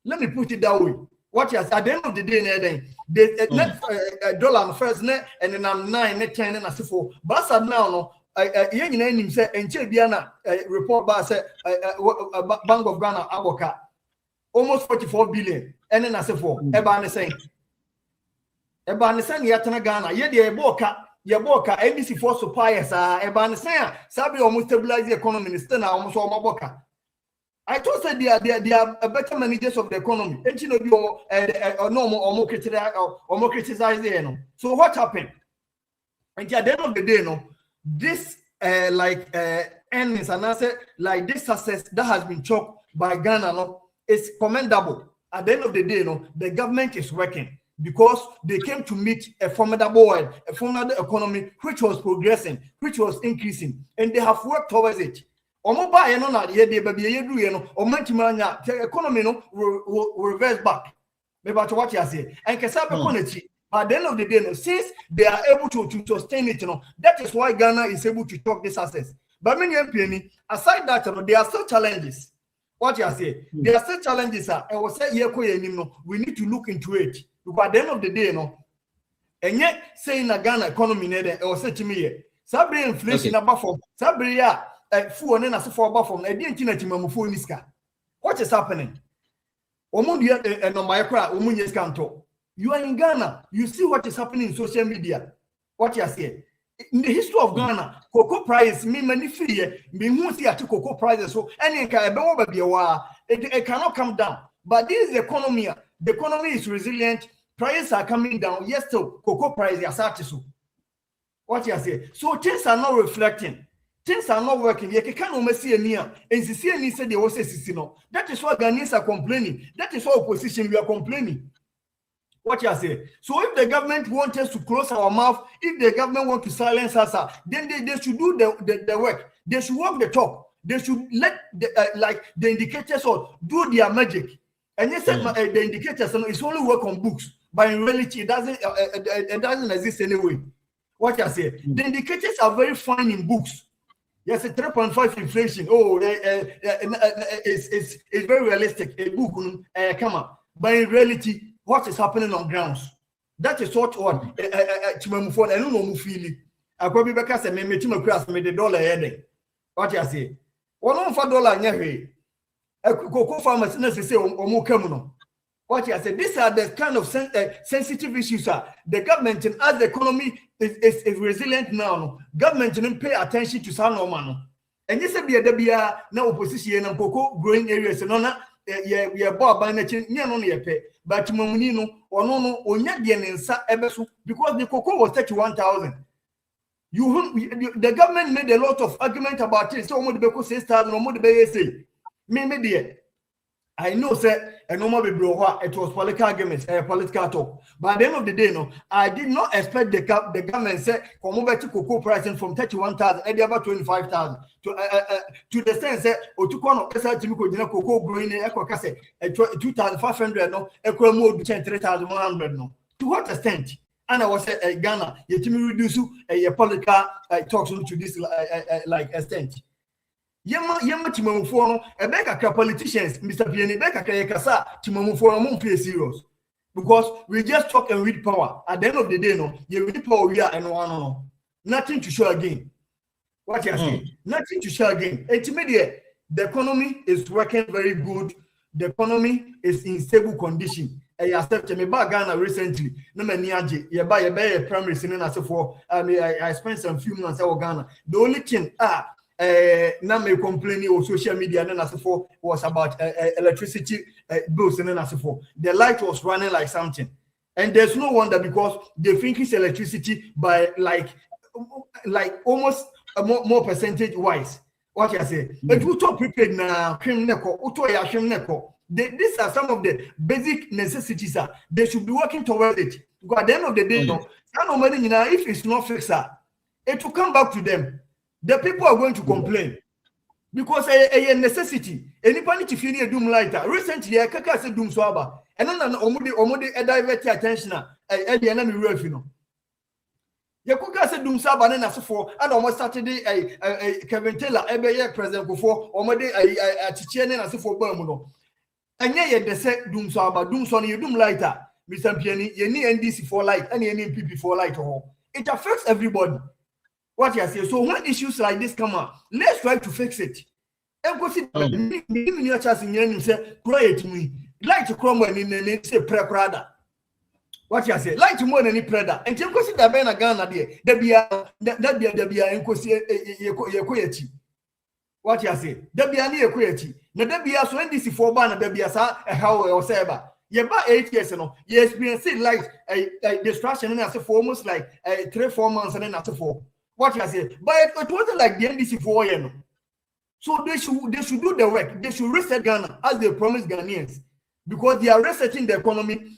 I: Let me put it that way. What is at the end of the day, the dollar first net and then I'm 9, 10 and as for. But now no, say report by Bank of Ghana Aboka. Almost 44 billion. And then I say for Eban saying Yatana Ghana, yet the Yaboka, NDC for suppliers, Eban saying Sabi almost stabilize the economy, still almost all Maboka. I thought that they are better managers of the economy. And you know, normal or more criticize there. So what happened? And at the end of the day, this earnings and I said like this success that has been chalked by Ghana is commendable. At the end of the day, the government is working because they came to meet a formidable economy which was progressing, which was increasing, and they have worked towards it. The economy will reverse back. But what you say, and at the end of the day, since they are able to sustain it, that is why Ghana is able to talk this success. But many aside that, there are still challenges. What you say, there are still challenges. I will say, we need to look into it. Because at the end of the day, and yet saying a Ghana economy, I will say to me, Sabri inflation above from Sabria, full and as for above from a niska. What is happening? Omundia and on my cry, Omunias canto. You are in Ghana, you see what is happening in social media. What you say? In the history of Ghana, cocoa price me many fear, me who see at cocoa prices so any it cannot come down. But this is the economy. The economy is resilient, prices are coming down. Yes, so cocoa price is so. What you say? So things are not reflecting. Things are not working. You can't almost see a near. And the CNE said they will say no. That is why Ghanaians are complaining. That is why opposition we are complaining. What you say? So if the government wants us to close our mouth, if the government wants to silence us, then they should do the work. They should walk the talk. They should let the indicators do their magic. And yes, the indicators it's only work on books, but in reality it doesn't exist anyway. What you say? The indicators are very fine in books. Yes, a 3.5 inflation. Oh, it's very realistic. A book come up, but in reality, what is happening on grounds? That is what Timamufon and no feeling. I probably because I made the dollar heading. What you say? $1 near a cocoa farmers say or what you say? These are the kind of sensitive issues. The government, as the economy is resilient now, government didn't pay attention to some man. And this will be a no opposition and cocoa growing areas and we are bought by nature near no pay. But Momunino or no, because the cocoa was 31,000. The government made a lot of argument about it. So much because 6,000 or more the say. Maybe I know, sir, and no more it was political arguments, political talk. But at the end of the day, I did not expect the government say come over to cocoa pricing from 31,000 and about 25,000 to the sense that or to corner cocoa growing in 2,500 no, equal more to 3,100 no. To what extent? And I was Ghana, yet me reduce a political talks to this extent. Yama Timamufono, a Becca politicians, Mr. Piani Becca Kasa, Timamufono, Mumpi serious. Because we just talk and read power. At the end of the day, no, you read power, we are and one, nothing to show again. What you say? Nothing to show again. Ultimately, the economy is working very good. The economy is in stable condition. I accept me back Ghana recently. No man niaje. You buy a primary singing as for. I spent some few months in Ghana. The only thing now me complaining on social media and as for was about electricity bills and as for. The light was running like something, and there's no wonder because they increase electricity by like almost more percentage wise. What you say? If you talk prepared na these are some of the basic necessities. They should be working towards it. Because at the end of the day, if it's not fixed, it will come back to them. The people are going to complain because a necessity. Anybody to feel a doom lighter. Recently, I said doom swaba, and then omode divert attention. The enemy ref, you know. Yakuka said doom swaba and as for and almost Saturday Kevin Taylor president before omode a teacher and as for Bermudo. And yet they said doom swaba, doom son, you doom lighter. Mr. Piani, you need NDC for light, and NPP for light. It affects everybody. What you say? So when issues like this come up, let's try to fix it. And go see me chance in say pray to me. Like to come when in say prada. What you say? Like to more than any prada. And you go see that Bena Ghana there be and go see ye what you say? There be any equity. Now there be so NDC for ban there be how or say about. You about 8 years, you experience it like a distraction and as for almost like 3-4 months and then after 4. What you say? But it wasn't like the NDC for you. So they should do the work. They should reset Ghana as they promised Ghanaians. Because they are resetting the economy.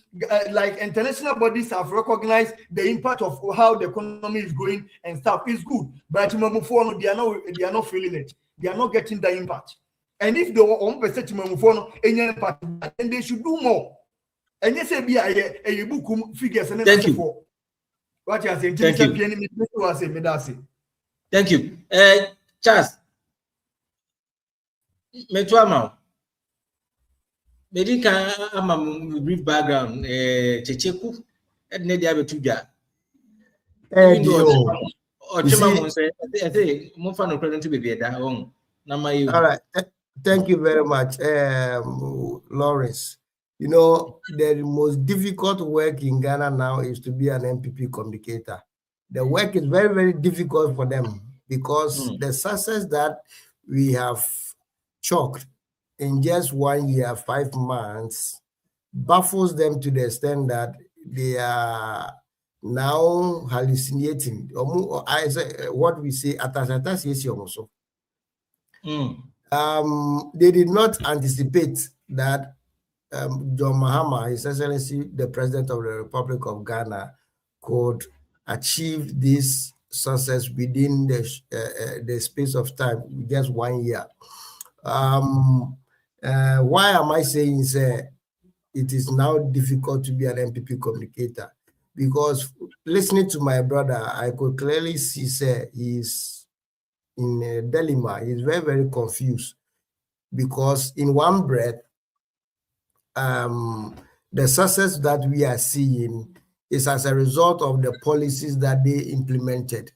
I: Like international bodies have recognized the impact of how the economy is going and stuff is good. But they are not feeling it. They are not getting the impact. And if they want any impact, then they should do more. And yes, be a book figures and
C: thank you.
I: What you are saying?
C: Thank you. Thank you. Charles. Metuama. Medica, I'm a brief background. Checheku, and Nedi Abetuja.
F: All right. Thank you very much, Lawrence. You know, the most difficult work in Ghana now is to be an NPP communicator. The work is very, very difficult for them because the success that we have chalked in just 1 year, 5 months, baffles them to the extent that they are now hallucinating. What we say, also. They did not anticipate that John Mahama, His Excellency, the President of the Republic of Ghana, could achieve this success within the space of time, just 1 year. Why am I saying it is now difficult to be an NPP communicator? Because listening to my brother, I could clearly see he's in a dilemma. He's very, very confused because in one breath, the success that we are seeing is as a result of the policies that they implemented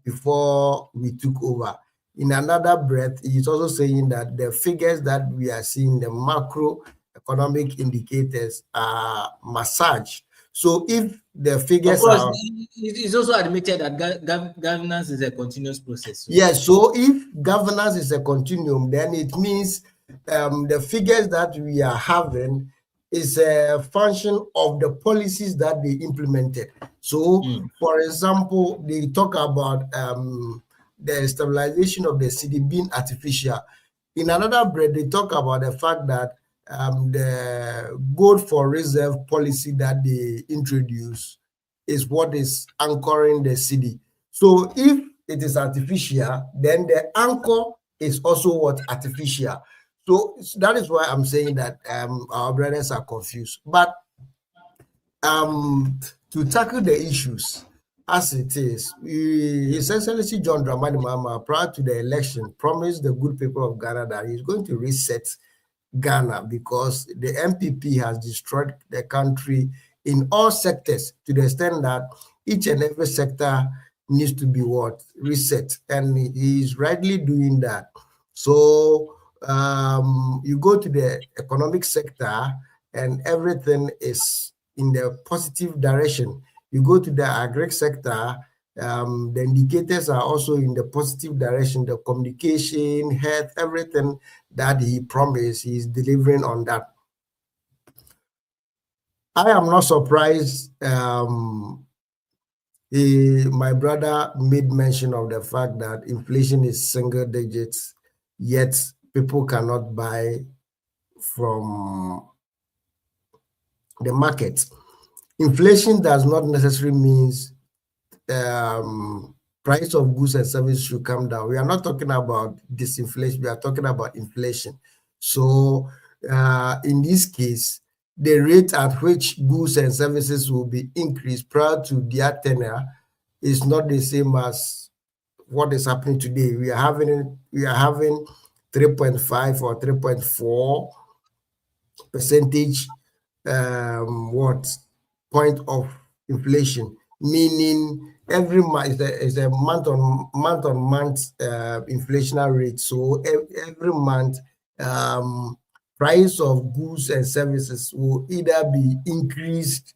F: before we took over. In another breath, he's also saying that the figures that we are seeing, the macroeconomic indicators, are massaged. So if the figures are...
C: It's also admitted that governance is a continuous process.
F: Yes, so if governance is a continuum, then it means the figures that we are having is a function of the policies that they implemented. So, for example, they talk about the stabilization of the cedi being artificial. In another breath, they talk about the fact that the gold for reserve policy that they introduced is what is anchoring the cedi. So if it is artificial, then the anchor is also what artificial. So that is why I'm saying that our brothers are confused. But to tackle the issues as it is, His Excellency John Dramani Mahama, prior to the election, promised the good people of Ghana that he's going to reset Ghana, because the NPP has destroyed the country in all sectors to the extent that each and every sector needs to be reset, and he is rightly doing that. So you go to the economic sector and everything is in the positive direction. You go to the agri sector, the indicators are also in the positive direction. The communication, health, everything that he promised, he is delivering on that. I am not surprised. My brother made mention of the fact that inflation is single digits, yet people cannot buy from the market. Inflation does not necessarily mean price of goods and services should come down. We are not talking about disinflation, we are talking about inflation. So in this case, the rate at which goods and services will be increased prior to their tenure is not the same as what is happening today. We are having 3.5 or 3.4 percentage point of inflation, meaning every month is a month on month inflationary rate. So every month price of goods and services will either be increased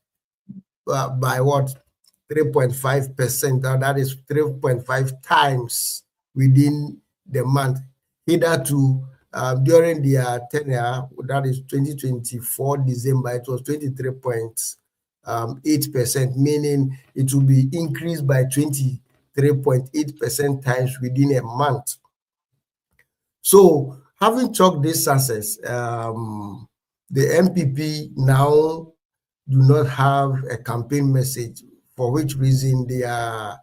F: by 3.5%, that is 3.5 times within the month. Hitherto, during their tenure, that is 2024 December, it was 23.8%, meaning it will be increased by 23.8% times within a month. So, having chalked this success, the NPP now do not have a campaign message, for which reason they are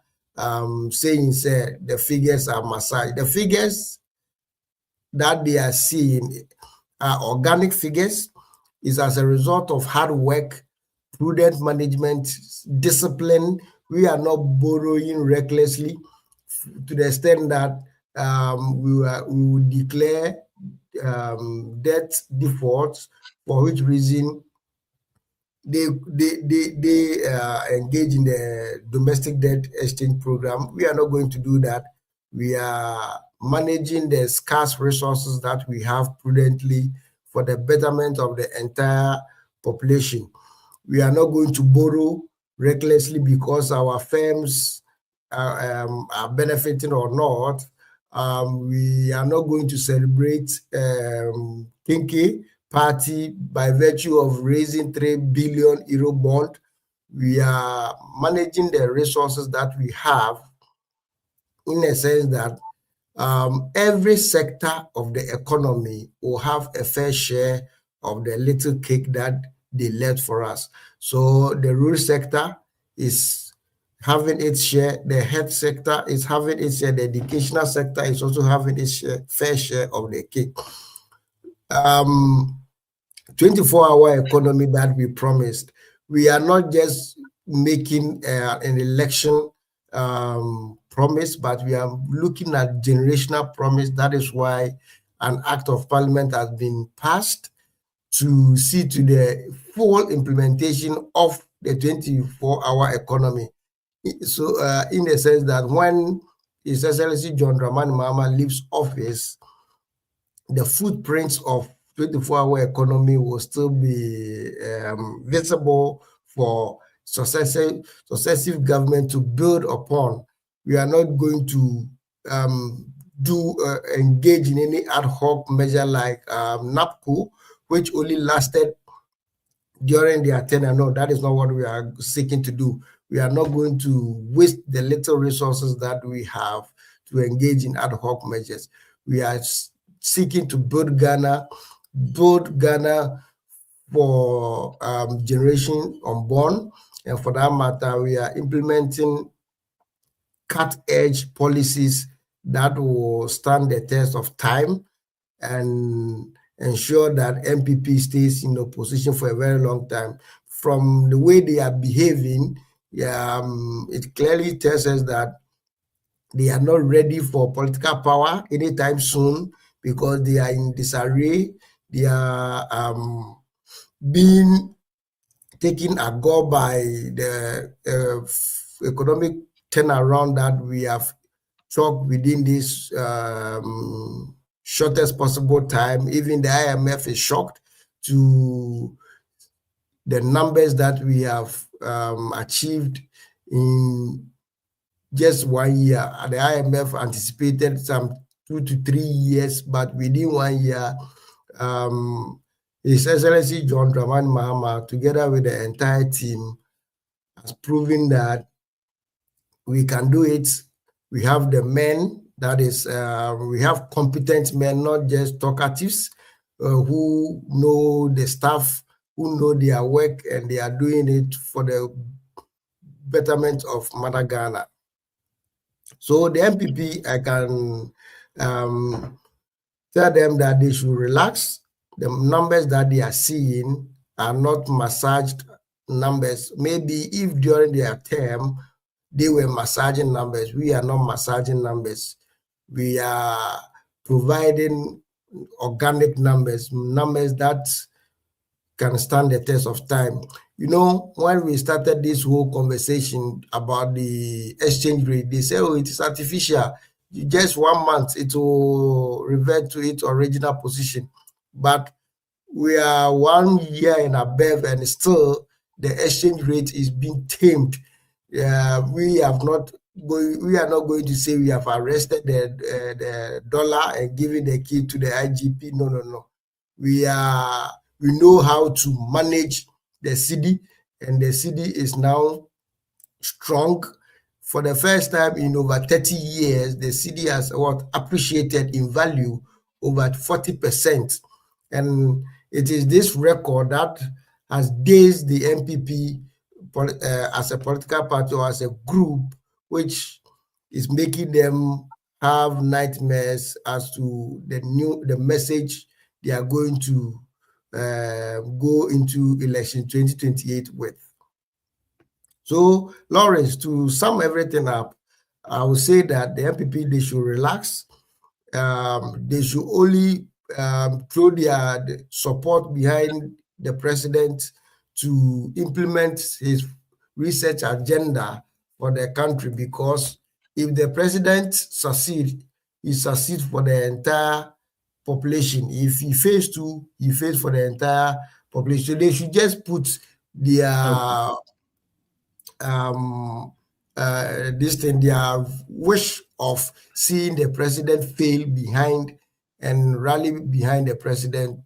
F: saying the figures are massaged. The figures that they are seeing are organic figures, is as a result of hard work, prudent management, discipline. We are not borrowing recklessly to the extent that we will declare debt defaults, for which reason they engage in the domestic debt exchange program. We are not going to do that. We are managing the scarce resources that we have prudently for the betterment of the entire population. We are not going to borrow recklessly because our firms are benefiting or not. We are not going to celebrate Kinky party by virtue of raising 3 billion euro bond. We are managing the resources that we have in a sense that every sector of the economy will have a fair share of the little cake that they left for us. So the rural sector is having its share, the health sector is having its share, the educational sector is also having its fair share of the cake. 24-hour economy that we promised. We are not just making an election promise, but we are looking at generational promise. That is why an act of parliament has been passed to see to the full implementation of the 24-hour economy. So in the sense that when His Excellency John Dramani Mahama leaves office, the footprints of 24-hour economy will still be visible for successive government to build upon. We are not going to engage in any ad hoc measure like NAPCO, which only lasted during their tenure. No, that is not what we are seeking to do. We are not going to waste the little resources that we have to engage in ad hoc measures. We are seeking to build Ghana for generation unborn, and for that matter, we are implementing cut-edge policies that will stand the test of time and ensure that NPP stays in opposition for a very long time. From the way they are behaving, it clearly tells us that they are not ready for political power anytime soon, because they are in disarray. they are being taken a go by the economic turnaround that we have chalked within this shortest possible time. Even the IMF is shocked to the numbers that we have achieved in just 1 year. The IMF anticipated some 2 to 3 years, but within 1 year, His Excellency John Dramani Mahama, together with the entire team, has proven that we can do it. We have the men, that is, we have competent men, not just talkatives, who know the staff, who know their work, and they are doing it for the betterment of Mother Ghana. So the NPP, I can tell them that they should relax. The numbers that they are seeing are not massaged numbers. Maybe if during their term they were massaging numbers, we are not massaging numbers. We are providing organic numbers, numbers that can stand the test of time. You know, when we started this whole conversation about the exchange rate, they say, oh, it is artificial. Just 1 month, it will revert to its original position. But we are 1 year and above, and still the exchange rate is being tamed. We are not going to say we have arrested the dollar and given the key to the IGP. No. We know how to manage the cedi, and the cedi is now strong. For the first time in over 30 years, the cedi has appreciated in value over 40%. And it is this record that has dazed the NPP as a political party or as a group, which is making them have nightmares as to the message they are going to go into election 2028 with. So, Lawrence, to sum everything up, I would say that the NPP, they should relax. They should only throw their support behind the president to implement his research agenda for the country, because if the president succeeds, he succeeds for the entire population. If he fails to, he fails for the entire population. So they should just put their their wish of seeing the president fail behind and rally behind the president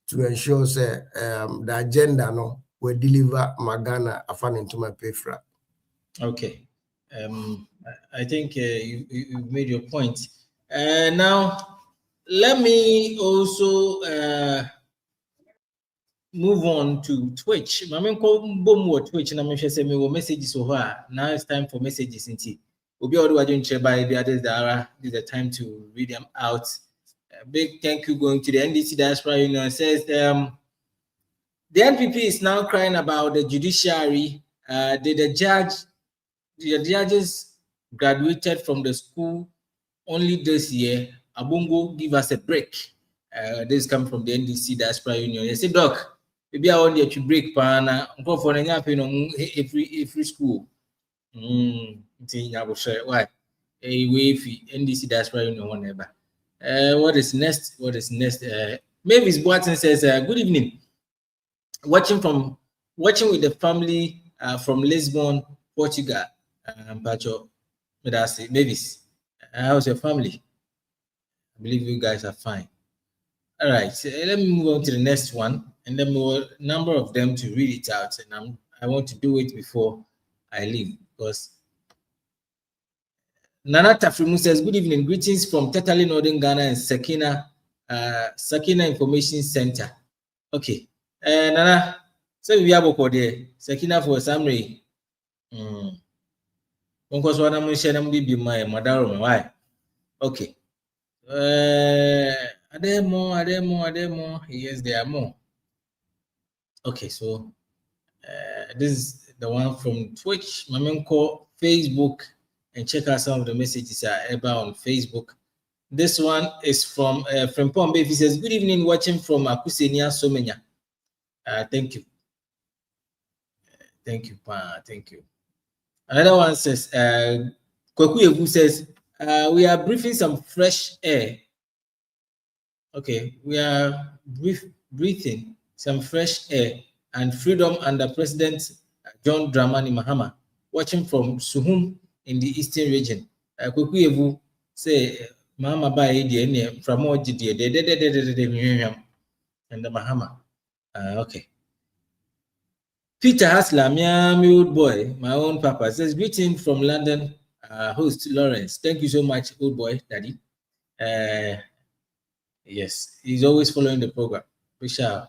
F: to ensure the agenda will deliver Magana afan into my payfra.
C: Okay. I think you made your point. Now, let me also move on to Twitch. Twitch and I'm say me messages over. Now it's time for messages. Obi by the others this is the time to read them out. Big thank you going to the NDC Diaspora Union. Says the NPP is now crying about the judiciary. The judges graduated from the school only this year. Abungo, give us a break. This comes from the NDC Diaspora Union. They say, Doc, maybe I want you to break pana. Go for every school. Why? NDC Diaspora Union whatever. What is next? Mavis Boateng says, good evening. Watching with the family from Lisbon, Portugal. Pacho, Mavis, how's your family? I believe you guys are fine. All right, so let me move on to the next one, and then a number of them to read it out, and I want to do it before I leave, because Nana Tafrimu says, good evening, greetings from Tetali Northern Ghana and Sakina Information Center. Okay, Nana, so we have a there, Sakina for summary. Why? Okay. Are there more? Yes, there are more. Okay, so this is the one from Twitch. Mamenko, Facebook, and check out some of the messages are ever on Facebook. This one is from Pombe. He says, good evening, watching from Akusenia Somenya. Thank you. Thank you, Pa. Thank you. Another one says, Kwaku Ebu says, we are breathing some fresh air. Okay, we are breathing some fresh air and freedom under President John Dramani Mahama, watching from Suhum in the eastern region. Kwaku Ebu say, Mahama ba edi from what did and the Mahama. Okay. Peter Haslam, my old boy, my own papa, says, greeting from London, host Lawrence. Thank you so much, old boy, daddy. Yes, he's always following the program. Appreciate.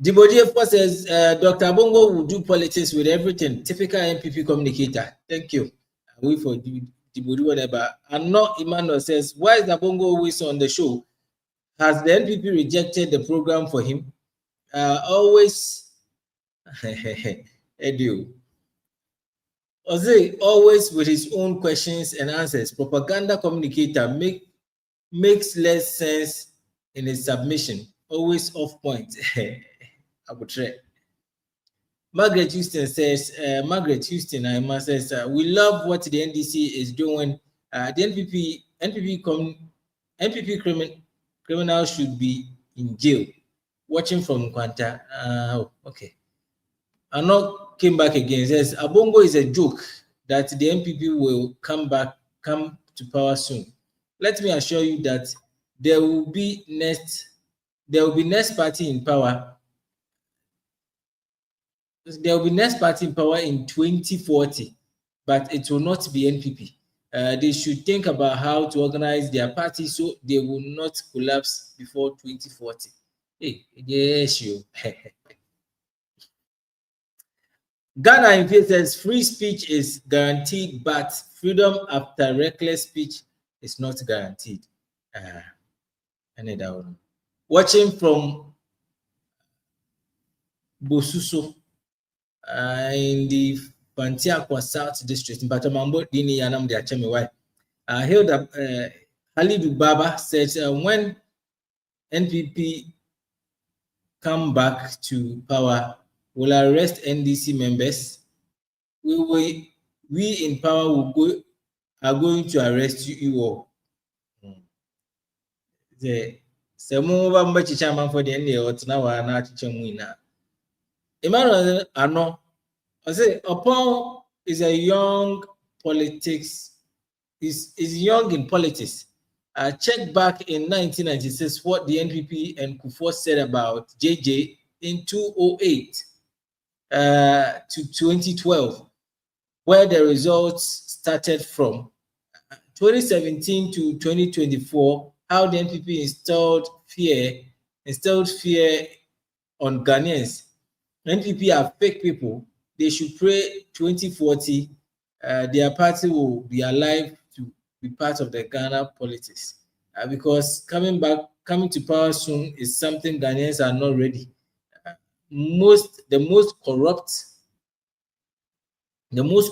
C: Dibodi, of course, says, Dr. Bongo will do politics with everything. Typical NPP communicator. Thank you. I wait for Dibodi, whatever. And not Emmanuel says, why is Bongo always on the show? Has the NPP rejected the program for him? Always, Edu. Ozzy, always with his own questions and answers. Propaganda communicator makes less sense in his submission. Always off point. I would try. Margaret Houston says, we love what the NDC is doing. The NPP criminals should be in jail. Watching from Kwanta. Okay. Anok came back again. Says Abongo is a joke that the NPP will come to power soon. Let me assure you that there will be next party in power. There will be next party in power in 2040, but it will not be NPP. They should think about how to organize their party so they will not collapse before 2040. Hey, yes, you. Ghana in fact says free speech is guaranteed, but freedom after reckless speech is not guaranteed. Watching from Bosuso in the Pantiakwa South District in Batamambo, Dini Yanam de Achemiwai. Hilda Halidu Baba says when NPP come back to power, will arrest NDC members. We in power are going to arrest you all. The Samuva Machichaman for the end of Nawa. Emmanuel Ano, I say upon is a young politics, is young in politics. Check back in 1996 what the NPP and Kufuor said about JJ in 2008 to 2012, where the results started from 2017 to 2024, how the NPP instilled fear on Ghanaians. NPP are fake people. They should pray 2040, their party will be alive to be part of the Ghana politics. Because coming to power soon is something Ghanaians are not ready. The most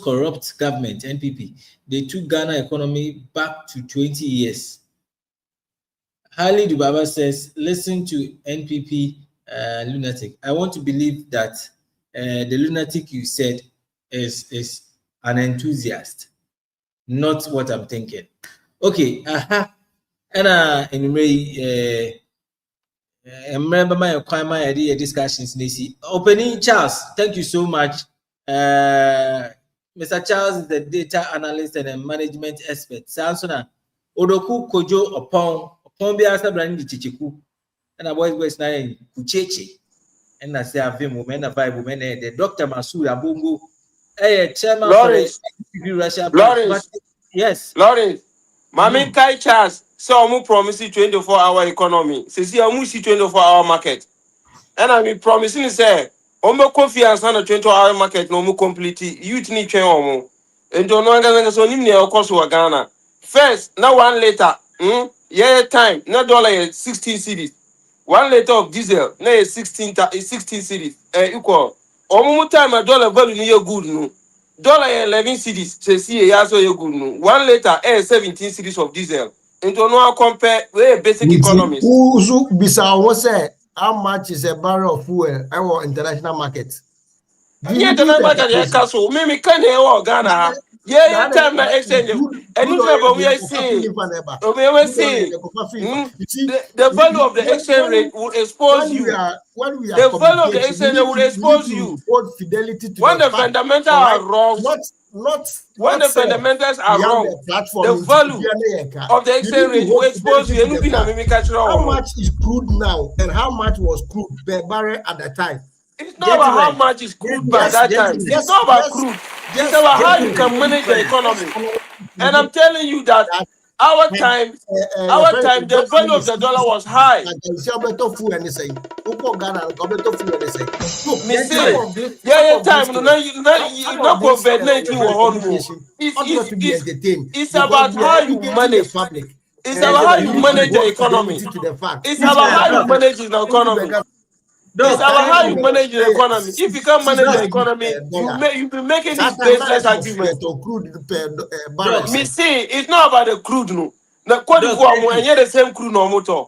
C: corrupt government, NPP, they took Ghana economy back to 20 years. Harley Dubaba says, listen to NPP lunatic. I want to believe that the lunatic you said is an enthusiast, not what I'm thinking. Okay, and anyway, remember my idea discussions. Opening Charles, thank you so much. Mr. Charles is the data analyst and a management expert. Sansona Odoku Kojo upon be answer brand chichiku. And a voice na kucheche. And I say Avim women, a vibe women, the Dr. Masura Bungu, chairman
G: Lawrence.
C: for Russia.
G: Lawrence.
C: Yes.
G: Lawrence. Mami Kai Charles, so I'm promising 24-hour economy. Says I'm 24-hour market. And I'm promising say, Omo confiance on a 24-hour market no more completely. Youth need train omo. And don't know so nimni of course Ghana. First, now 1 liter. Time, no dollar 16 cedis. 1 liter of diesel, no 16 cedis. Equal. Omo time a dollar value near good no. $11 cedis say see ya so you good no 1 liter 17 cedis of diesel into no compare we basic economics
F: Uzu bisa won say how much is a barrel of fuel our international market?
G: yeah the number that castle me can e Ghana yeah time na exchange and you know we say the value of the exchange rate will expose you.
F: When we are
G: The value of the
F: communicating,
G: exchange rate will expose you.
F: hold fidelity to
G: When the
F: fact,
G: fundamentals
F: right?
G: are wrong, when the fundamentals are wrong, the value of the exchange rate will expose you.
F: How much is crude now and how much was crude per barrel at the time?
G: It's not about how much is crude by that time. It's not about crude. It's about how you can manage the economy. And I'm telling you that our time, the value of the dollar was high. It's about how you manage. It's about how you manage the economy. It's about how you manage the economy. It's about how you manage the economy. If you can't manage the economy, you be making this baseless argument. Me see, it's not about the crude no. The code is the same crude no motor.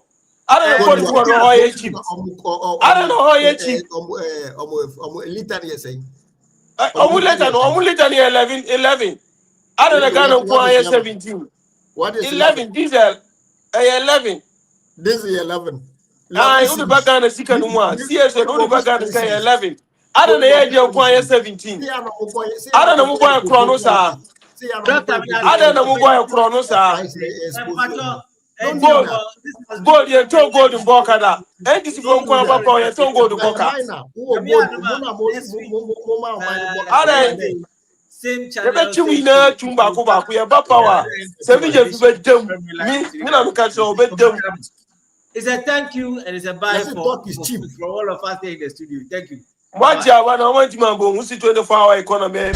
G: I don't know what oil cheap. I don't know how you cheap. Liter 11. I don't know Ghana 17.
F: What is
G: 11 diesel? 11.
F: This is 11.
G: Only back Ghana second one. CS only back Ghana 11. I don't know 17. I don't know why Chronos are. I don't know why Chronos are. Gold, you told gold in Bokada. NDC from Kwamba, you told gold in Boka.
C: Same channel. It's a thank you and it's a bye for all of us here in the studio. Thank you.
G: What you want to go? Who's 24-hour economy?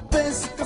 A: Pensa que